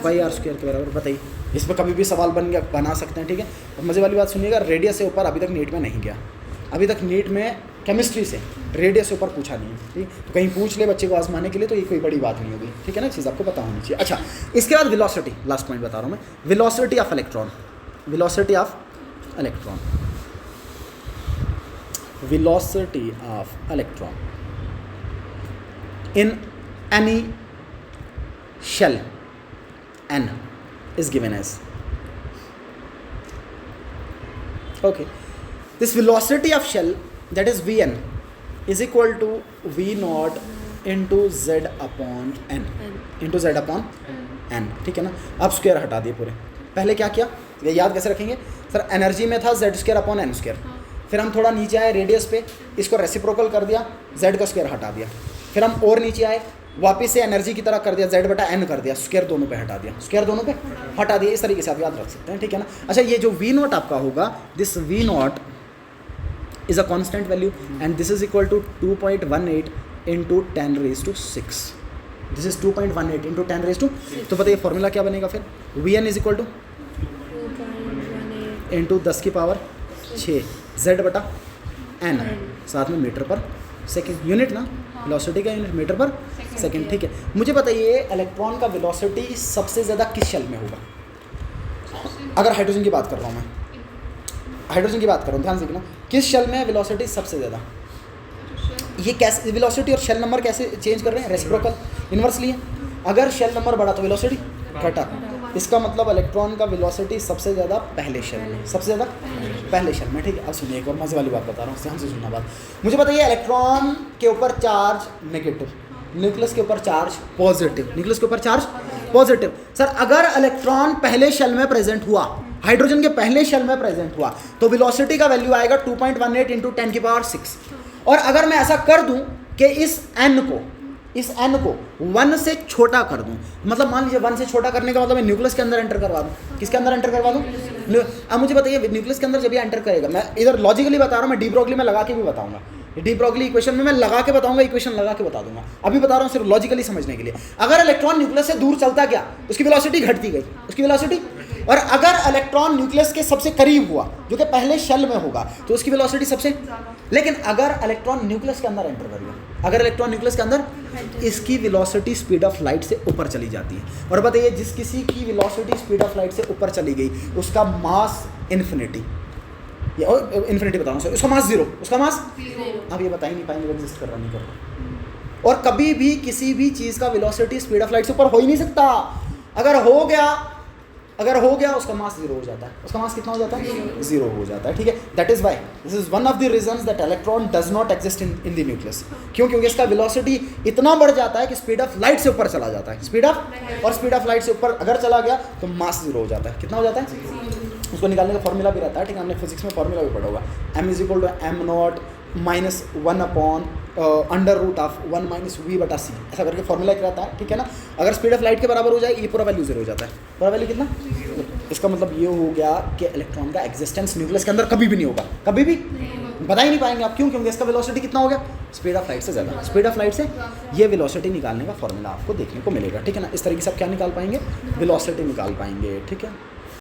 πr स्क्वायर के बराबर। बताइए इस पर कभी भी सवाल बना सकते हैं, ठीक है। अब मज़े वाली बात सुनिएगा, रेडियस से ऊपर अभी तक नीट में नहीं गया, अभी तक नीट में केमिस्ट्री से रेडियस से ऊपर पूछा नहीं है, ठीक। तो कहीं पूछ ले बच्चे को आजमाने के लिए तो ये कोई बड़ी बात नहीं होगी, ठीक है ना, चीज़ आपको पता होनी चाहिए। अच्छा इसके बाद वेलोसिटी, लास्ट पॉइंट बता रहा हूँ मैं, velocity of electron, velocity of electron, velocity of electron in any shell n is given as, okay, this velocity of shell that is Vn is equal to V naught into Z upon n, into Z upon n, ठीक है ना। अब square हटा दिए पूरे, पहले क्या किया ये याद कैसे रखेंगे सर, एनर्जी में था Z square upon n square, फिर हम थोड़ा नीचे आए रेडियस पे, इसको रेसिप्रोकल कर दिया, Z का स्क्वायर हटा दिया, फिर हम और नीचे आए वापस से एनर्जी की तरह कर दिया, Z बटा n कर दिया, स्क्वायर दोनों पे हटा दिया, स्क्वायर दोनों पे हटा दिया, इस तरीके से आप याद रख सकते हैं, ठीक है ना। अच्छा ये जो V नॉट आपका होगा, this V naught is a constant value and this is equal to 2.18 into 10⁶, this is 2.18 into 10⁶, तो बताइए फॉर्मूला क्या बनेगा फिर, Vn is equal to into 10 की पावर 6 Z बटा n, साथ में मीटर पर सेकेंड, यूनिट ना, वेलोसिटी का यूनिट मीटर पर सेकेंड, ठीक है। मुझे बताइए इलेक्ट्रॉन का वेलोसिटी सबसे ज़्यादा किस शेल में होगा, अगर हाइड्रोजन की बात कर रहा हूँ मैं, हाइड्रोजन की बात कर रहा हूँ, ध्यान से देखना, किस शेल में वेलोसिटी सबसे ज़्यादा, ये कैसे वेलोसिटी और शेल नंबर कैसे चेंज कर रहे हैं, रेसिप्रोकल इन्वर्सली है, अगर शेल नंबर बढ़ा तो वेलोसिटी घटा, इसका मतलब इलेक्ट्रॉन का वेलोसिटी सबसे ज़्यादा पहले शेल में, सबसे ज़्यादा पहले शेल में, ठीक है। अब सुनिए एक और मज़े वाली बात बता रहा हूँ, ध्यान से सुनना बात। मुझे बताइए इलेक्ट्रॉन के ऊपर चार्ज नेगेटिव, न्यूक्लियस के ऊपर चार्ज पॉजिटिव, न्यूक्लियस के ऊपर चार्ज पॉजिटिव, सर अगर इलेक्ट्रॉन पहले शेल में प्रेजेंट हुआ, हाइड्रोजन के पहले शेल में प्रेजेंट हुआ, तो वेलोसिटी का वैल्यू आएगा 2.18 इंटू 10⁶। और अगर मैं ऐसा कर दूं कि इस n को 1 से छोटा कर दूं, मतलब मान लीजिए 1 से छोटा करने का मतलब मैं न्यूक्लियस के अंदर एंटर करवा दूं, किसके अंदर एंटर करवा दूं, अब मुझे बताइए न्यूक्लियस के अंदर जब ये एंटर करेगा, मैं इधर लॉजिकली बता रहा हूँ, मैं डी ब्रोगली में लगा के भी बताऊंगा, डी ब्रॉगली इक्वेशन में मैं लगा के बताऊंगा, इक्वेशन लगा के बता दूंगा, अभी बता रहा हूँ सिर्फ लॉजिकली समझने के लिए। अगर इलेक्ट्रॉन न्यूक्लियस से दूर चलता गया उसकी वेलोसिटी घटती गई, उसकी वेलोसिटी, और अगर इलेक्ट्रॉन न्यूक्लियस के सबसे करीब हुआ जो कि पहले शेल में होगा तो उसकी वेलोसिटी सबसे, लेकिन अगर इलेक्ट्रॉन न्यूक्लियस के अंदर एंटर कर गया, अगर इलेक्ट्रॉन न्यूक्लियस के अंदर, इसकी वेलोसिटी स्पीड ऑफ लाइट से ऊपर चली जाती है। और बताइए जिस किसी की वेलोसिटी स्पीड ऑफ लाइट से ऊपर चली गई उसका मास इन्फिनिटी, इन्फिनिटी बता रहा हूँ, उसका मास जीरो, उसका मास आप ये बता ही नहीं पाएंगे एग्जिस्ट कर रहा नहीं कर रहा। और कभी भी किसी भी चीज़ का वेलोसिटी स्पीड ऑफ लाइट से ऊपर हो ही नहीं सकता। अगर हो गया उसका मास जीरो हो जाता है, उसका मास कितना हो जाता है, जीरो हो जाता है, ठीक है। That is why this is one of the reasons that electron does not exist in the nucleus. क्यों? क्योंकि इसका वेलोसिटी इतना बढ़ जाता है कि स्पीड ऑफ लाइट से ऊपर चला जाता है, स्पीड ऑफ लाइट से ऊपर अगर चला गया तो मास जीरो हो जाता है। कितना हो जाता है? उसको निकालने का फॉर्मूला भी रहता है, ठीक है, हमने फिजिक्स में फॉर्मूला भी पढ़ा होगा, m is equal to M naught minus 1 upon under root of 1 minus V बटा सी, ऐसा करके फॉर्मूला एक रहता है, ठीक है ना। अगर स्पीड ऑफ लाइट के बराबर हो जाए ये पूरा वैल्यू जीरो हो जाता है, पूरा वैल्यू कितना, इसका मतलब ये हो गया कि इलेक्ट्रॉन का एग्जिस्टेंस न्यूक्लियस के अंदर कभी भी नहीं होगा, कभी भी बता ही नहीं पाएंगे आप। क्यों? क्योंकि इसका वेलोसिटी कितना हो गया, स्पीड ऑफ लाइट से ज़्यादा, स्पीड ऑफ लाइट से ये वेलोसिटी निकालने का फॉर्मूला आपको देखने को मिलेगा, ठीक है ना। इस तरीके से आप क्या निकाल पाएंगे, वेलोसिटी निकाल पाएंगे, ठीक है।